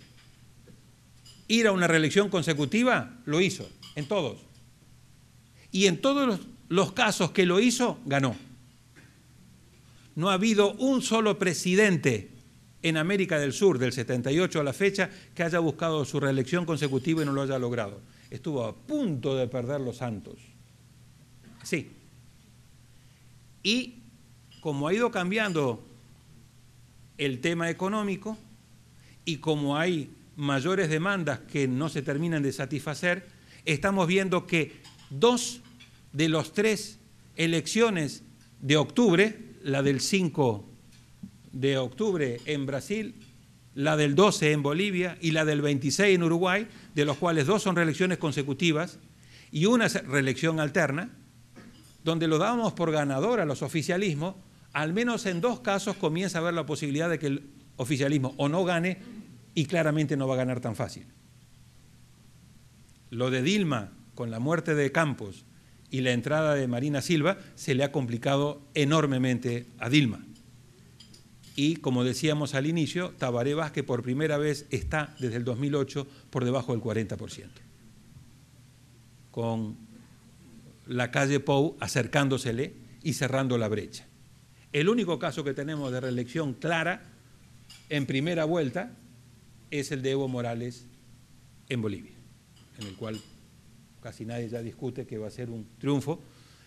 ir a una reelección consecutiva, lo hizo, en todos. Y en todos los casos que lo hizo, ganó. No ha habido un solo presidente en América del Sur, del 78 a la fecha, que haya buscado su reelección consecutiva y no lo haya logrado. Estuvo a punto de perder los Santos. Sí. Y como ha ido cambiando el tema económico y como hay mayores demandas que no se terminan de satisfacer, estamos viendo que 2 de los 3 elecciones de octubre, la del 5 de octubre en Brasil, la del 12 en Bolivia y la del 26 en Uruguay, de los cuales 2 son reelecciones consecutivas y una es reelección alterna, donde lo dábamos por ganador a los oficialismos, al menos en 2 casos comienza a haber la posibilidad de que el oficialismo o no gane y claramente no va a ganar tan fácil. Lo de Dilma, con la muerte de Campos y la entrada de Marina Silva, se le ha complicado enormemente a Dilma. Y, como decíamos al inicio, Tabaré Vázquez por primera vez está, desde el 2008, por debajo del 40%. con la calle Pou acercándosele y cerrando la brecha. El único caso que tenemos de reelección clara en primera vuelta es el de Evo Morales en Bolivia, en el cual casi nadie ya discute que va a ser un triunfo.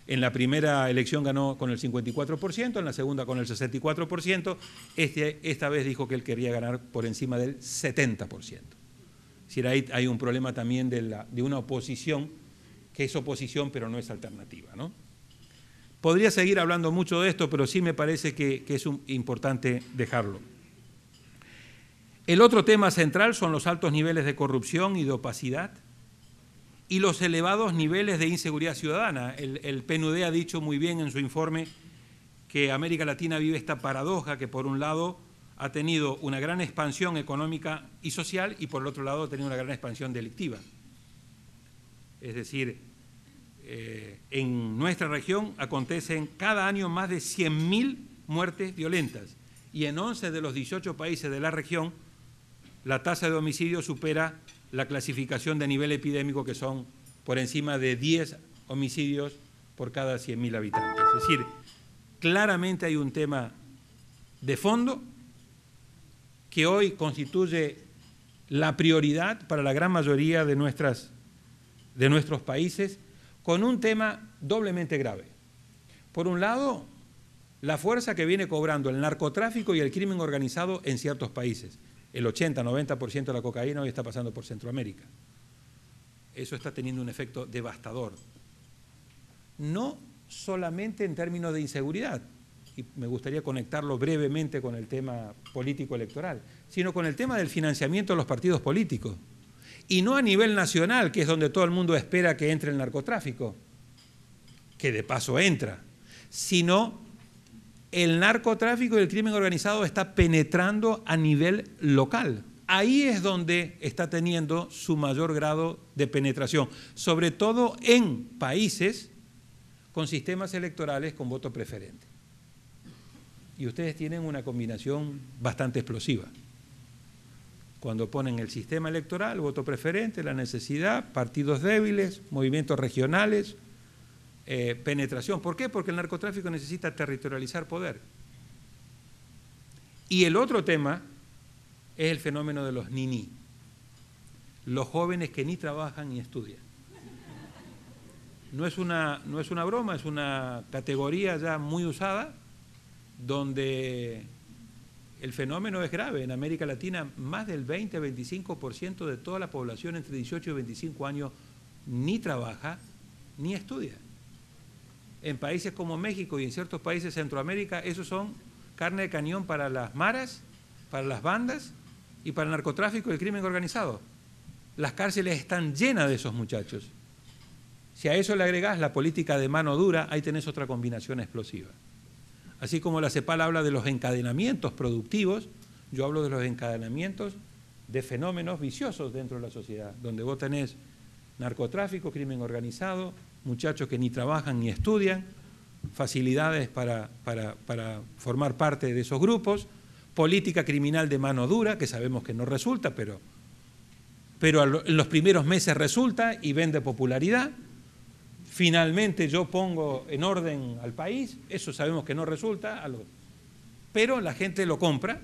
En la primera elección ganó con el 54%, en la segunda con el 64%. Esta vez dijo que él quería ganar por encima del 70%. Es decir, ahí hay un problema también de una oposición que es oposición pero no es alternativa, ¿no? Podría seguir hablando mucho de esto, pero sí me parece que es importante dejarlo. El otro tema central son los altos niveles de corrupción y de opacidad y los elevados niveles de inseguridad ciudadana. El PNUD ha dicho muy bien en su informe que América Latina vive esta paradoja que por un lado ha tenido una gran expansión económica y social y por el otro lado ha tenido una gran expansión delictiva. Es decir, en nuestra región acontecen cada año más de 100.000 muertes violentas y en 11 de los 18 países de la región la tasa de homicidio supera la clasificación de nivel epidémico, que son por encima de 10 homicidios por cada 100.000 habitantes. Es decir, claramente hay un tema de fondo que hoy constituye la prioridad para la gran mayoría de nuestros países, con un tema doblemente grave. Por un lado, la fuerza que viene cobrando el narcotráfico y el crimen organizado en ciertos países. El 80-90% de la cocaína hoy está pasando por Centroamérica. Eso está teniendo un efecto devastador. No solamente en términos de inseguridad, y me gustaría conectarlo brevemente con el tema político-electoral, sino con el tema del financiamiento de los partidos políticos. Y no a nivel nacional, que es donde todo el mundo espera que entre el narcotráfico, que de paso entra, sino el narcotráfico y el crimen organizado está penetrando a nivel local. Ahí es donde está teniendo su mayor grado de penetración, sobre todo en países con sistemas electorales con voto preferente. Y ustedes tienen una combinación bastante explosiva. Cuando ponen el sistema electoral, voto preferente, la necesidad, partidos débiles, movimientos regionales, penetración. ¿Por qué? Porque el narcotráfico necesita territorializar poder. Y el otro tema es el fenómeno de los niní, los jóvenes que ni trabajan ni estudian. No es una broma, es una categoría ya muy usada, donde el fenómeno es grave. En América Latina, más del 20-25% de toda la población entre 18 y 25 años ni trabaja ni estudia. En países como México y en ciertos países de Centroamérica, esos son carne de cañón para las maras, para las bandas y para el narcotráfico y el crimen organizado. Las cárceles están llenas de esos muchachos. Si a eso le agregás la política de mano dura, ahí tenés otra combinación explosiva. Así como la CEPAL habla de los encadenamientos productivos, yo hablo de los encadenamientos de fenómenos viciosos dentro de la sociedad, donde vos tenés narcotráfico, crimen organizado, muchachos que ni trabajan ni estudian, facilidades para formar parte de esos grupos, política criminal de mano dura, que sabemos que no resulta, pero en los primeros meses resulta y vende popularidad. Finalmente yo pongo en orden al país, eso sabemos que no resulta, pero la gente lo compra.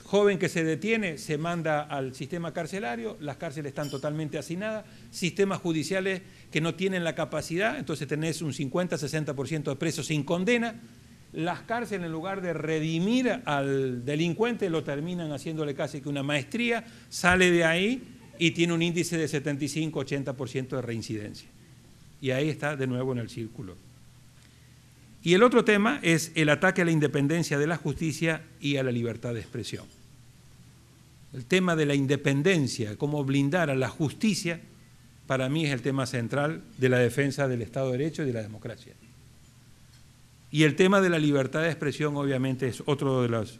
Joven que se detiene se manda al sistema carcelario, las cárceles están totalmente hacinadas, sistemas judiciales que no tienen la capacidad, entonces tenés un 50-60% de presos sin condena. Las cárceles, en lugar de redimir al delincuente, lo terminan haciéndole casi que una maestría, sale de ahí y tiene un índice de 75-80% de reincidencia. Y ahí está de nuevo en el círculo. Y el otro tema es el ataque a la independencia de la justicia y a la libertad de expresión. El tema de la independencia, cómo blindar a la justicia, para mí es el tema central de la defensa del Estado de Derecho y de la democracia. Y el tema de la libertad de expresión, obviamente, es otro de los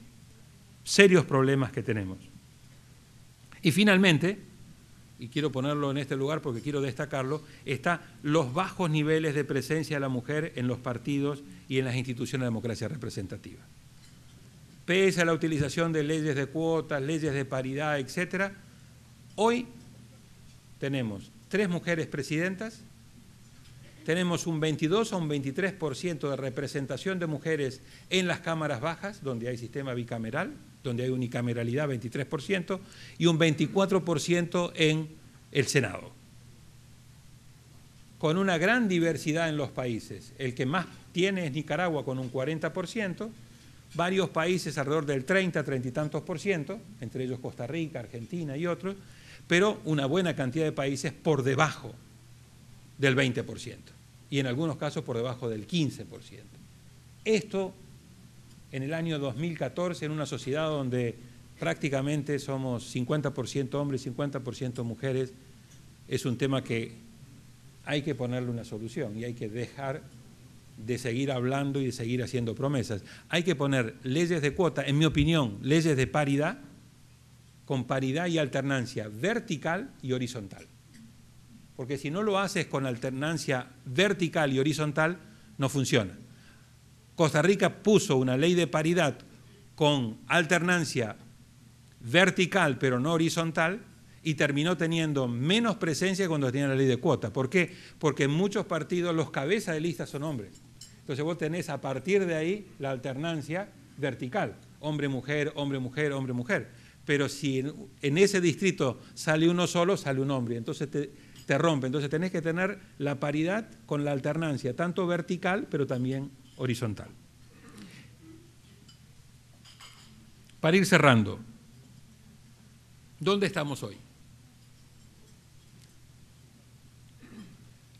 serios problemas que tenemos. Y finalmente, y quiero ponerlo en este lugar porque quiero destacarlo, está los bajos niveles de presencia de la mujer en los partidos y en las instituciones de democracia representativa. Pese a la utilización de leyes de cuotas, leyes de paridad, etcétera, hoy tenemos 3 mujeres presidentas, tenemos un 22 a un 23% de representación de mujeres en las cámaras bajas, donde hay sistema bicameral, donde hay unicameralidad, 23%, y un 24% en el Senado. Con una gran diversidad en los países. El que más tiene es Nicaragua con un 40%, varios países alrededor del 30, 30 y tantos %, entre ellos Costa Rica, Argentina y otros, pero una buena cantidad de países por debajo del 20% y en algunos casos por debajo del 15%. Esto en el año 2014, en una sociedad donde prácticamente somos 50% hombres, 50% mujeres, es un tema que hay que ponerle una solución y hay que dejar de seguir hablando y de seguir haciendo promesas. Hay que poner leyes de cuota, en mi opinión, leyes de paridad, con paridad y alternancia vertical y horizontal. Porque si no lo haces con alternancia vertical y horizontal, no funciona. Costa Rica puso una ley de paridad con alternancia vertical pero no horizontal y terminó teniendo menos presencia cuando tenía la ley de cuota. ¿Por qué? Porque en muchos partidos los cabezas de lista son hombres. Entonces vos tenés a partir de ahí la alternancia vertical, hombre-mujer, hombre-mujer, hombre-mujer. Pero si en ese distrito sale uno solo, sale un hombre, entonces te rompe. Entonces tenés que tener la paridad con la alternancia, tanto vertical pero también horizontal. Para ir cerrando, ¿dónde estamos hoy?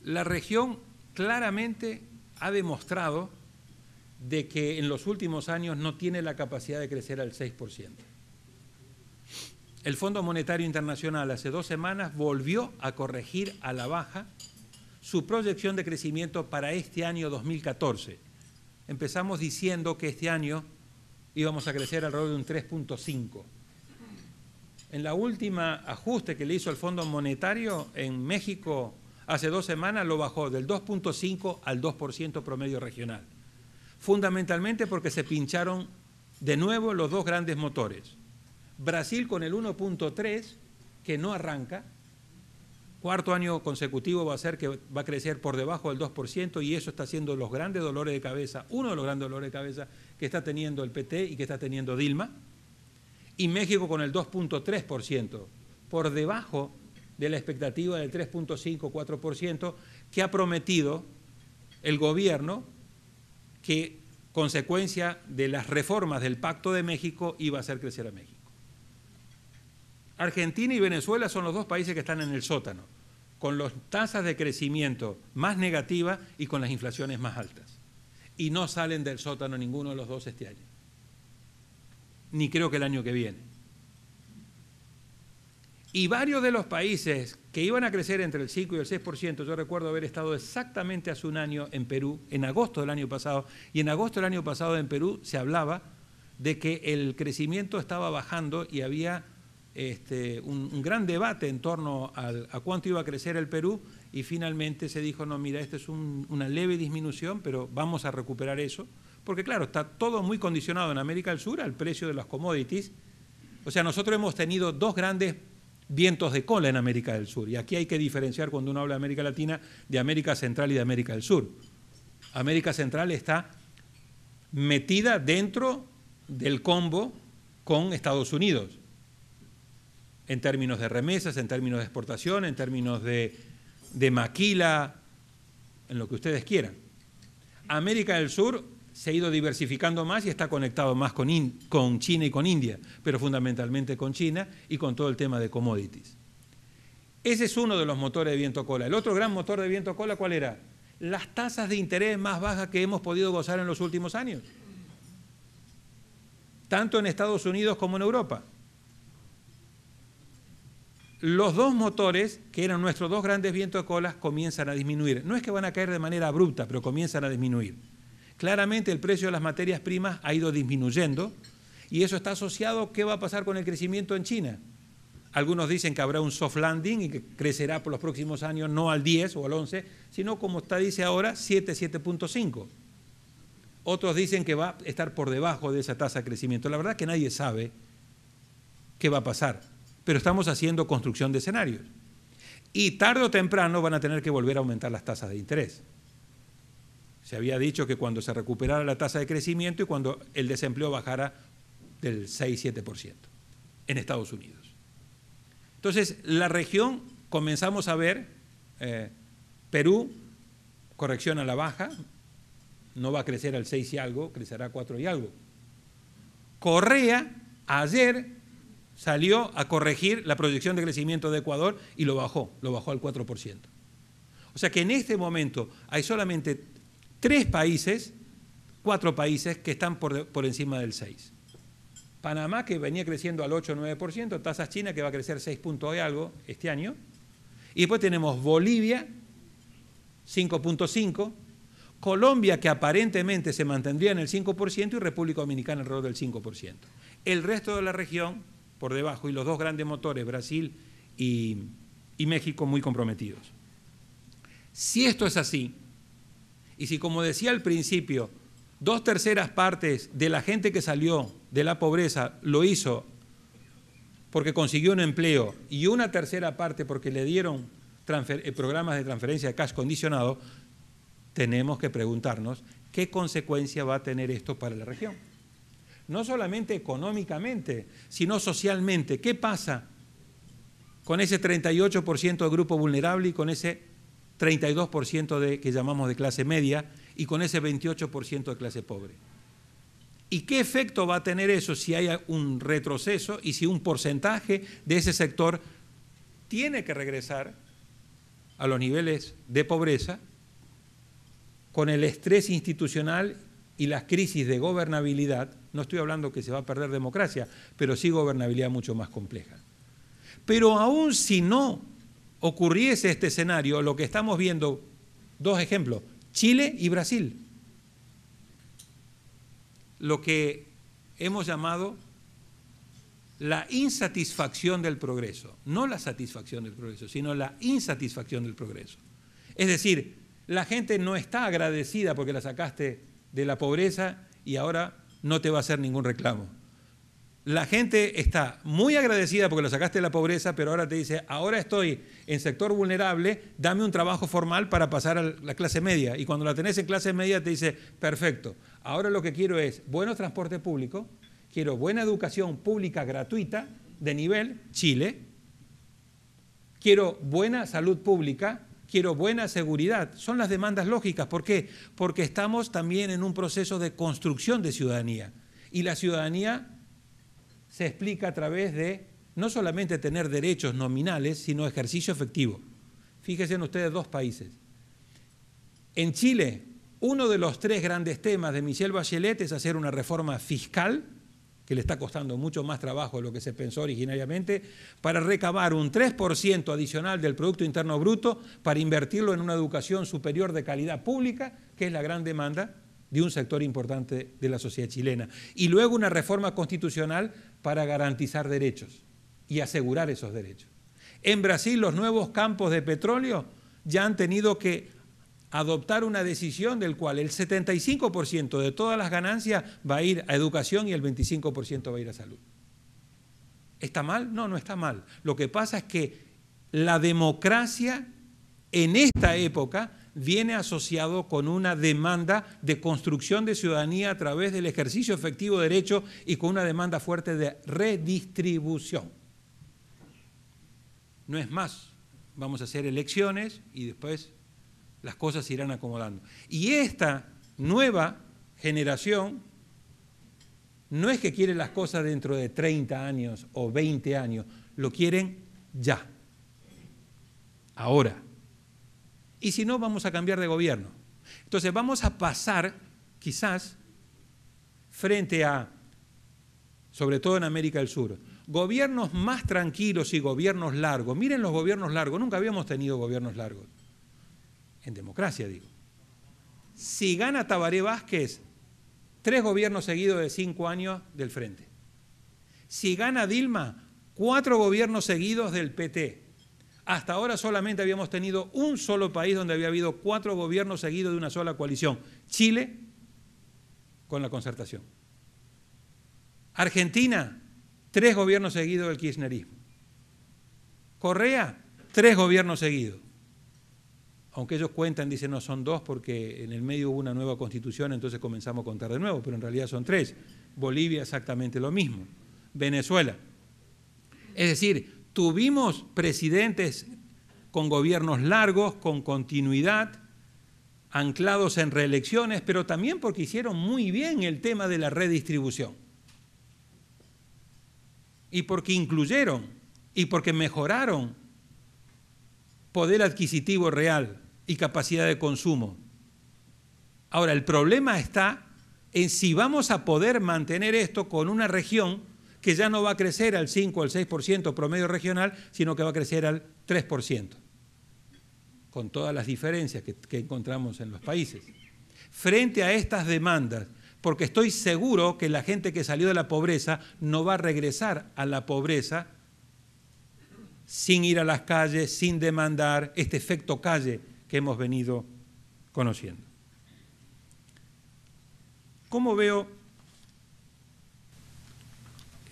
La región claramente ha demostrado de que en los últimos años no tiene la capacidad de crecer al 6%. El Fondo Monetario Internacional hace 2 semanas volvió a corregir a la baja su proyección de crecimiento para este año 2014. Empezamos diciendo que este año íbamos a crecer alrededor de un 3.5. En la última ajuste que le hizo el Fondo Monetario en México hace 2 semanas lo bajó del 2.5 al 2% promedio regional. Fundamentalmente porque se pincharon de nuevo los 2 grandes motores. Brasil con el 1.3, que no arranca, 4º año consecutivo va a ser que va a crecer por debajo del 2% y eso está haciendo los grandes dolores de cabeza, uno de los grandes dolores de cabeza que está teniendo el PT y que está teniendo Dilma. Y México con el 2.3%, por debajo de la expectativa del 3.5-4% que ha prometido el gobierno que, consecuencia de las reformas del Pacto de México, iba a hacer crecer a México. Argentina y Venezuela son los 2 países que están en el sótano, con las tasas de crecimiento más negativas y con las inflaciones más altas. Y no salen del sótano ninguno de los 2 este año, ni creo que el año que viene. Y varios de los países que iban a crecer entre el 5 y el 6%, yo recuerdo haber estado exactamente hace un año en Perú, en agosto del año pasado, y en agosto del año pasado en Perú se hablaba de que el crecimiento estaba bajando y había un gran debate en torno a cuánto iba a crecer el Perú y finalmente se dijo, no, mira, esto es una leve disminución, pero vamos a recuperar eso, porque claro, está todo muy condicionado en América del Sur al precio de las commodities. O sea, nosotros hemos tenido 2 grandes vientos de cola en América del Sur y aquí hay que diferenciar cuando uno habla de América Latina de América Central y de América del Sur. América Central está metida dentro del combo con Estados Unidos, en términos de remesas, en términos de exportación, en términos de maquila, en lo que ustedes quieran. América del Sur se ha ido diversificando más y está conectado más con China y con India, pero fundamentalmente con China y con todo el tema de commodities. Ese es uno de los motores de viento cola. El otro gran motor de viento cola, ¿cuál era? Las tasas de interés más bajas que hemos podido gozar en los últimos años, tanto en Estados Unidos como en Europa. Los 2 motores, que eran nuestros 2 grandes vientos de cola, comienzan a disminuir. No es que van a caer de manera abrupta, pero comienzan a disminuir. Claramente el precio de las materias primas ha ido disminuyendo y eso está asociado a qué va a pasar con el crecimiento en China. Algunos dicen que habrá un soft landing y que crecerá por los próximos años no al 10 o al 11, sino como dice ahora, 7, 7.5. Otros dicen que va a estar por debajo de esa tasa de crecimiento. La verdad es que nadie sabe qué va a pasar, pero estamos haciendo construcción de escenarios. y tarde o temprano van a tener que volver a aumentar las tasas de interés. Se había dicho que cuando se recuperara la tasa de crecimiento y cuando el desempleo bajara del 6-7% en Estados Unidos. Entonces, la región comenzamos a ver, Perú, corrección a la baja, no va a crecer al 6 y algo, crecerá a 4 y algo. Correa, ayer salió a corregir la proyección de crecimiento de Ecuador y lo bajó al 4%. O sea que en este momento hay solamente 4 países que están por encima del 6%. Panamá, que venía creciendo al 8 o 9%, tasas China, que va a crecer 6 puntos y algo este año. Y después tenemos Bolivia, 5.5%, Colombia, que aparentemente se mantendría en el 5%, y República Dominicana alrededor del 5%. El resto de la región, por debajo, y los dos grandes motores, Brasil y México, muy comprometidos. Si esto es así, y si, como decía al principio, 2/3 partes de la gente que salió de la pobreza lo hizo porque consiguió un empleo y 1/3 parte porque le dieron programas de transferencia de cash condicionado, tenemos que preguntarnos qué consecuencia va a tener esto para la región. No solamente económicamente, sino socialmente. ¿Qué pasa con ese 38% de grupo vulnerable y con ese 32% que llamamos de clase media y con ese 28% de clase pobre? ¿Y qué efecto va a tener eso si hay un retroceso y si un porcentaje de ese sector tiene que regresar a los niveles de pobreza con el estrés institucional y las crisis de gobernabilidad? No estoy hablando que se va a perder democracia, pero sí gobernabilidad mucho más compleja. Pero aún si no ocurriese este escenario, lo que estamos viendo, 2 ejemplos, Chile y Brasil. Lo que hemos llamado la insatisfacción del progreso. No la satisfacción del progreso, sino la insatisfacción del progreso. Es decir, la gente no está agradecida porque la sacaste de la pobreza y ahora no te va a hacer ningún reclamo. La gente está muy agradecida porque lo sacaste de la pobreza, pero ahora te dice, ahora estoy en sector vulnerable, dame un trabajo formal para pasar a la clase media. Y cuando la tenés en clase media te dice, perfecto, ahora lo que quiero es buenos transporte público, quiero buena educación pública gratuita de nivel Chile, quiero buena salud pública, quiero buena seguridad. Son las demandas lógicas. ¿Por qué? Porque estamos también en un proceso de construcción de ciudadanía. Y la ciudadanía se explica a través de no solamente tener derechos nominales, sino ejercicio efectivo. Fíjense en ustedes 2 países. En Chile, uno de los 3 grandes temas de Michelle Bachelet es hacer una reforma fiscal, que le está costando mucho más trabajo de lo que se pensó originariamente, para recabar un 3% adicional del Producto Interno Bruto para invertirlo en una educación superior de calidad pública, que es la gran demanda de un sector importante de la sociedad chilena. Y luego una reforma constitucional para garantizar derechos y asegurar esos derechos. En Brasil, los nuevos campos de petróleo ya han tenido que adoptar una decisión del cual el 75% de todas las ganancias va a ir a educación y el 25% va a ir a salud. ¿Está mal? No, no está mal. Lo que pasa es que la democracia en esta época viene asociado con una demanda de construcción de ciudadanía a través del ejercicio efectivo de derechos y con una demanda fuerte de redistribución. No es más, vamos a hacer elecciones y después las cosas se irán acomodando. Y esta nueva generación no es que quiere las cosas dentro de 30 años o 20 años, lo quieren ya, ahora. Y si no, vamos a cambiar de gobierno. Entonces vamos a pasar, quizás, frente a, sobre todo en América del Sur, gobiernos más tranquilos y gobiernos largos. Miren los gobiernos largos, nunca habíamos tenido gobiernos largos. En democracia, digo. Si gana Tabaré Vázquez, 3 gobiernos seguidos de 5 años del Frente. Si gana Dilma, 4 gobiernos seguidos del PT. Hasta ahora solamente habíamos tenido un solo país donde había habido 4 gobiernos seguidos de una sola coalición. Chile, con la Concertación. Argentina, 3 gobiernos seguidos del kirchnerismo. Correa, 3 gobiernos seguidos. Aunque ellos cuentan, dicen no, son 2 porque en el medio hubo una nueva constitución, entonces comenzamos a contar de nuevo, pero en realidad son 3. Bolivia exactamente lo mismo. Venezuela. Es decir, tuvimos presidentes con gobiernos largos, con continuidad, anclados en reelecciones, pero también porque hicieron muy bien el tema de la redistribución. Y porque incluyeron, y porque mejoraron poder adquisitivo real y capacidad de consumo. Ahora, el problema está en si vamos a poder mantener esto con una región que ya no va a crecer al 5 o al 6% promedio regional, sino que va a crecer al 3%, con todas las diferencias que encontramos en los países. Frente a estas demandas, porque estoy seguro que la gente que salió de la pobreza no va a regresar a la pobreza sin ir a las calles, sin demandar este efecto calle que hemos venido conociendo. ¿Cómo veo,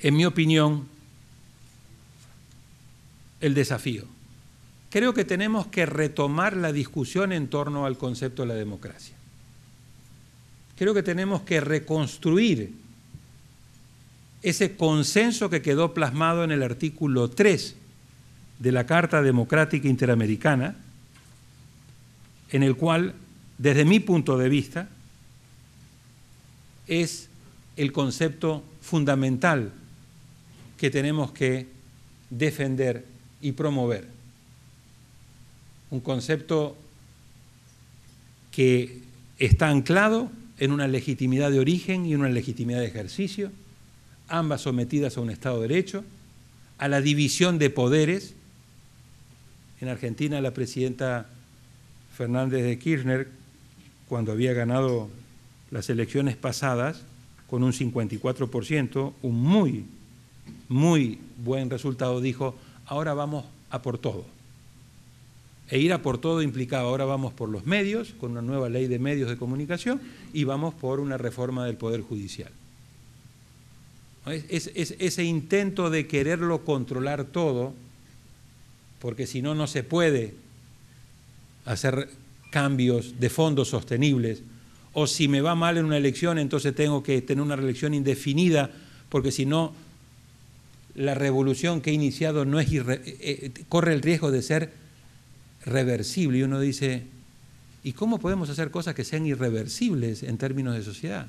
en mi opinión, el desafío? Creo que tenemos que retomar la discusión en torno al concepto de la democracia. Creo que tenemos que reconstruir ese consenso que quedó plasmado en el artículo 3 de la Carta Democrática Interamericana, en el cual, desde mi punto de vista, es el concepto fundamental que tenemos que defender y promover. Un concepto que está anclado en una legitimidad de origen y una legitimidad de ejercicio, ambas sometidas a un Estado de Derecho, a la división de poderes. En Argentina, la presidenta Fernández de Kirchner, cuando había ganado las elecciones pasadas, con un 54%, un muy buen resultado, dijo, ahora vamos a por todo. E ir a por todo implicaba, ahora vamos por los medios, con una nueva ley de medios de comunicación, y vamos por una reforma del Poder Judicial. Ese intento de quererlo controlar todo, porque si no, no se puede hacer cambios de fondo sostenibles, o si me va mal en una elección, entonces tengo que tener una reelección indefinida, porque si no, la revolución que he iniciado no es corre el riesgo de ser reversible. Y uno dice, ¿y cómo podemos hacer cosas que sean irreversibles en términos de sociedad?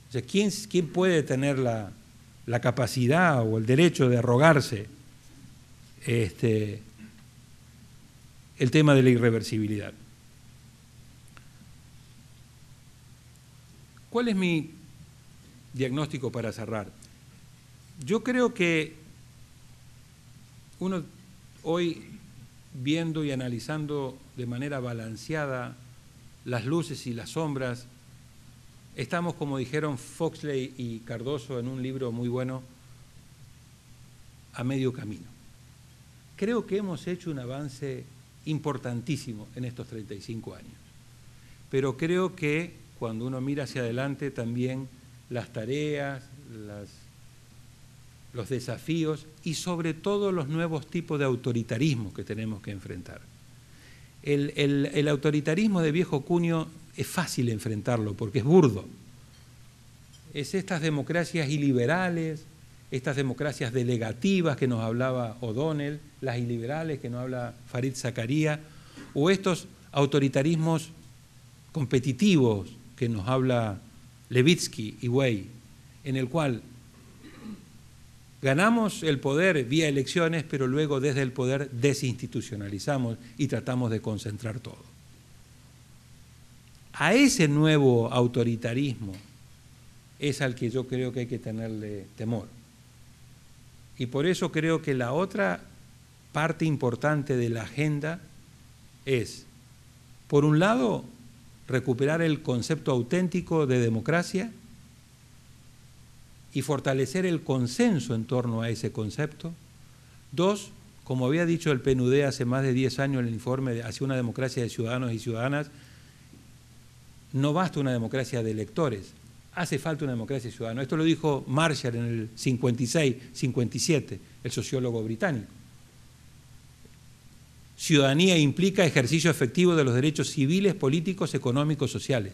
O sea, ¿quién puede tener la capacidad o el derecho de arrogarse el tema de la irreversibilidad? ¿Cuál es mi diagnóstico para cerrar? Yo creo que uno hoy, viendo y analizando de manera balanceada las luces y las sombras, estamos, como dijeron Foxley y Cardoso en un libro muy bueno, a medio camino. Creo que hemos hecho un avance importantísimo en estos 35 años, pero creo que cuando uno mira hacia adelante también las tareas, los desafíos y sobre todo los nuevos tipos de autoritarismo que tenemos que enfrentar. El autoritarismo de viejo cuño es fácil enfrentarlo porque es burdo. Es estas democracias iliberales, estas democracias delegativas que nos hablaba O'Donnell, las iliberales que nos habla Fareed Zakaria, o estos autoritarismos competitivos que nos habla Levitsky y Weil, en el cual ganamos el poder vía elecciones, pero luego desde el poder desinstitucionalizamos y tratamos de concentrar todo. A ese nuevo autoritarismo es al que yo creo que hay que tenerle temor. Y por eso creo que la otra parte importante de la agenda es, por un lado, recuperar el concepto auténtico de democracia y fortalecer el consenso en torno a ese concepto. 2, como había dicho el PNUD hace más de 10 años en el informe hacia una democracia de ciudadanos y ciudadanas, no basta una democracia de electores, hace falta una democracia de ciudadanos. Esto lo dijo Marshall en el 56, 57, el sociólogo británico. Ciudadanía implica ejercicio efectivo de los derechos civiles, políticos, económicos, sociales.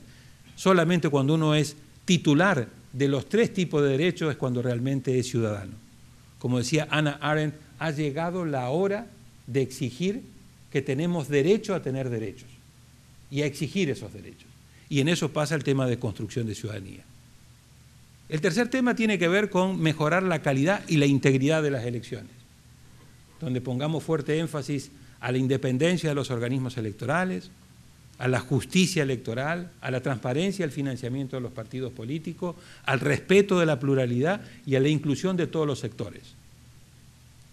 Solamente cuando uno es titular de los 3 tipos de derechos es cuando realmente es ciudadano. Como decía Hannah Arendt, ha llegado la hora de exigir que tenemos derecho a tener derechos y a exigir esos derechos. Y en eso pasa el tema de construcción de ciudadanía. El tercer tema tiene que ver con mejorar la calidad y la integridad de las elecciones, donde pongamos fuerte énfasis a la independencia de los organismos electorales, a la justicia electoral, a la transparencia y al financiamiento de los partidos políticos, al respeto de la pluralidad y a la inclusión de todos los sectores,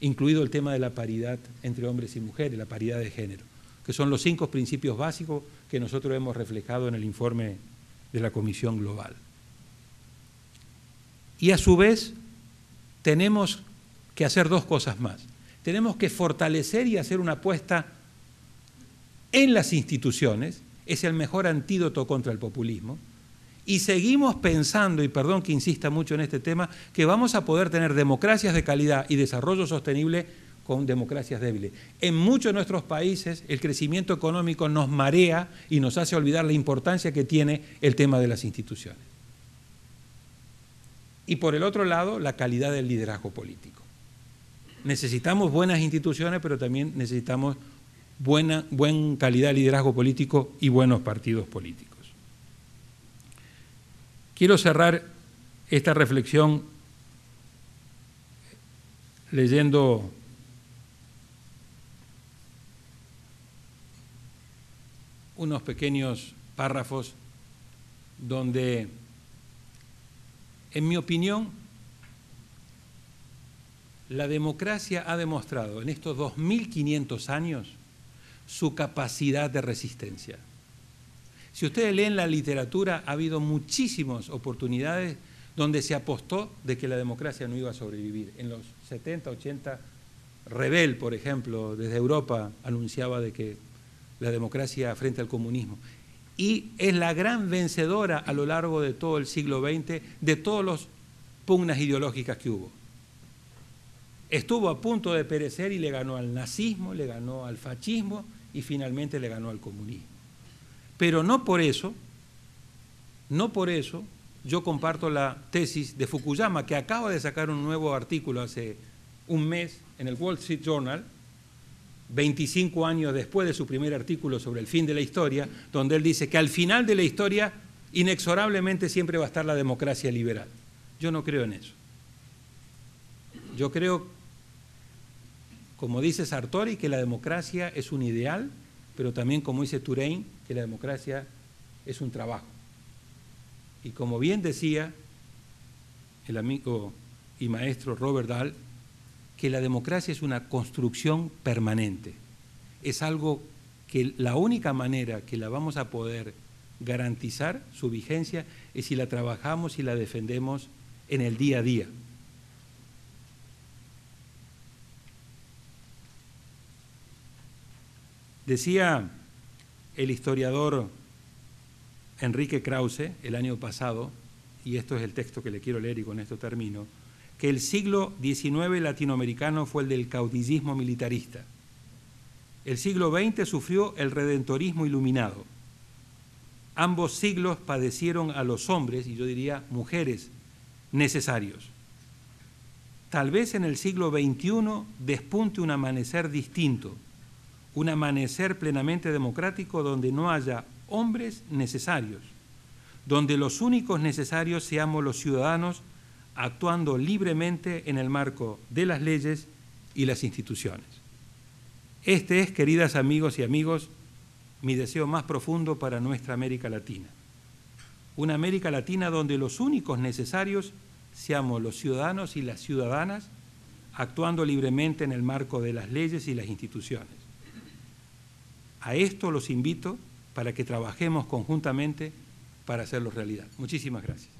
incluido el tema de la paridad entre hombres y mujeres, la paridad de género, que son los 5 principios básicos que nosotros hemos reflejado en el informe de la Comisión Global. Y a su vez tenemos que hacer 2 cosas más. Tenemos que fortalecer y hacer una apuesta en las instituciones, es el mejor antídoto contra el populismo, y seguimos pensando, y perdón que insista mucho en este tema, que vamos a poder tener democracias de calidad y desarrollo sostenible con democracias débiles. En muchos de nuestros países el crecimiento económico nos marea y nos hace olvidar la importancia que tiene el tema de las instituciones. Y por el otro lado, la calidad del liderazgo político. Necesitamos buenas instituciones, pero también necesitamos buena calidad de liderazgo político y buenos partidos políticos. Quiero cerrar esta reflexión leyendo unos pequeños párrafos donde, en mi opinión, la democracia ha demostrado en estos 2500 años su capacidad de resistencia. Si ustedes leen la literatura, ha habido muchísimas oportunidades donde se apostó de que la democracia no iba a sobrevivir. En los 70, 80, Rebel, por ejemplo, desde Europa anunciaba de que la democracia frente al comunismo. Y es la gran vencedora a lo largo de todo el siglo XX de todas las pugnas ideológicas que hubo. Estuvo a punto de perecer y le ganó al nazismo, le ganó al fascismo y finalmente le ganó al comunismo. Pero no por eso yo comparto la tesis de Fukuyama, que acaba de sacar un nuevo artículo hace un mes en el Wall Street Journal, 25 años después de su primer artículo sobre el fin de la historia, donde él dice que al final de la historia inexorablemente siempre va a estar la democracia liberal. Yo no creo en eso. Yo creo, como dice Sartori, que la democracia es un ideal, pero también, como dice Touraine, que la democracia es un trabajo. Y como bien decía el amigo y maestro Robert Dahl, que la democracia es una construcción permanente. Es algo que la única manera que la vamos a poder garantizar su vigencia es si la trabajamos y la defendemos en el día a día. Decía el historiador Enrique Krause el año pasado, y esto es el texto que le quiero leer y con esto termino, que el siglo XIX latinoamericano fue el del caudillismo militarista. El siglo XX sufrió el redentorismo iluminado. Ambos siglos padecieron a los hombres, y yo diría mujeres, necesarios. Tal vez en el siglo XXI despunte un amanecer distinto, un amanecer plenamente democrático donde no haya hombres necesarios, donde los únicos necesarios seamos los ciudadanos actuando libremente en el marco de las leyes y las instituciones. Este es, queridas amigos y amigos, mi deseo más profundo para nuestra América Latina. Una América Latina donde los únicos necesarios seamos los ciudadanos y las ciudadanas actuando libremente en el marco de las leyes y las instituciones. A esto los invito para que trabajemos conjuntamente para hacerlo realidad. Muchísimas gracias.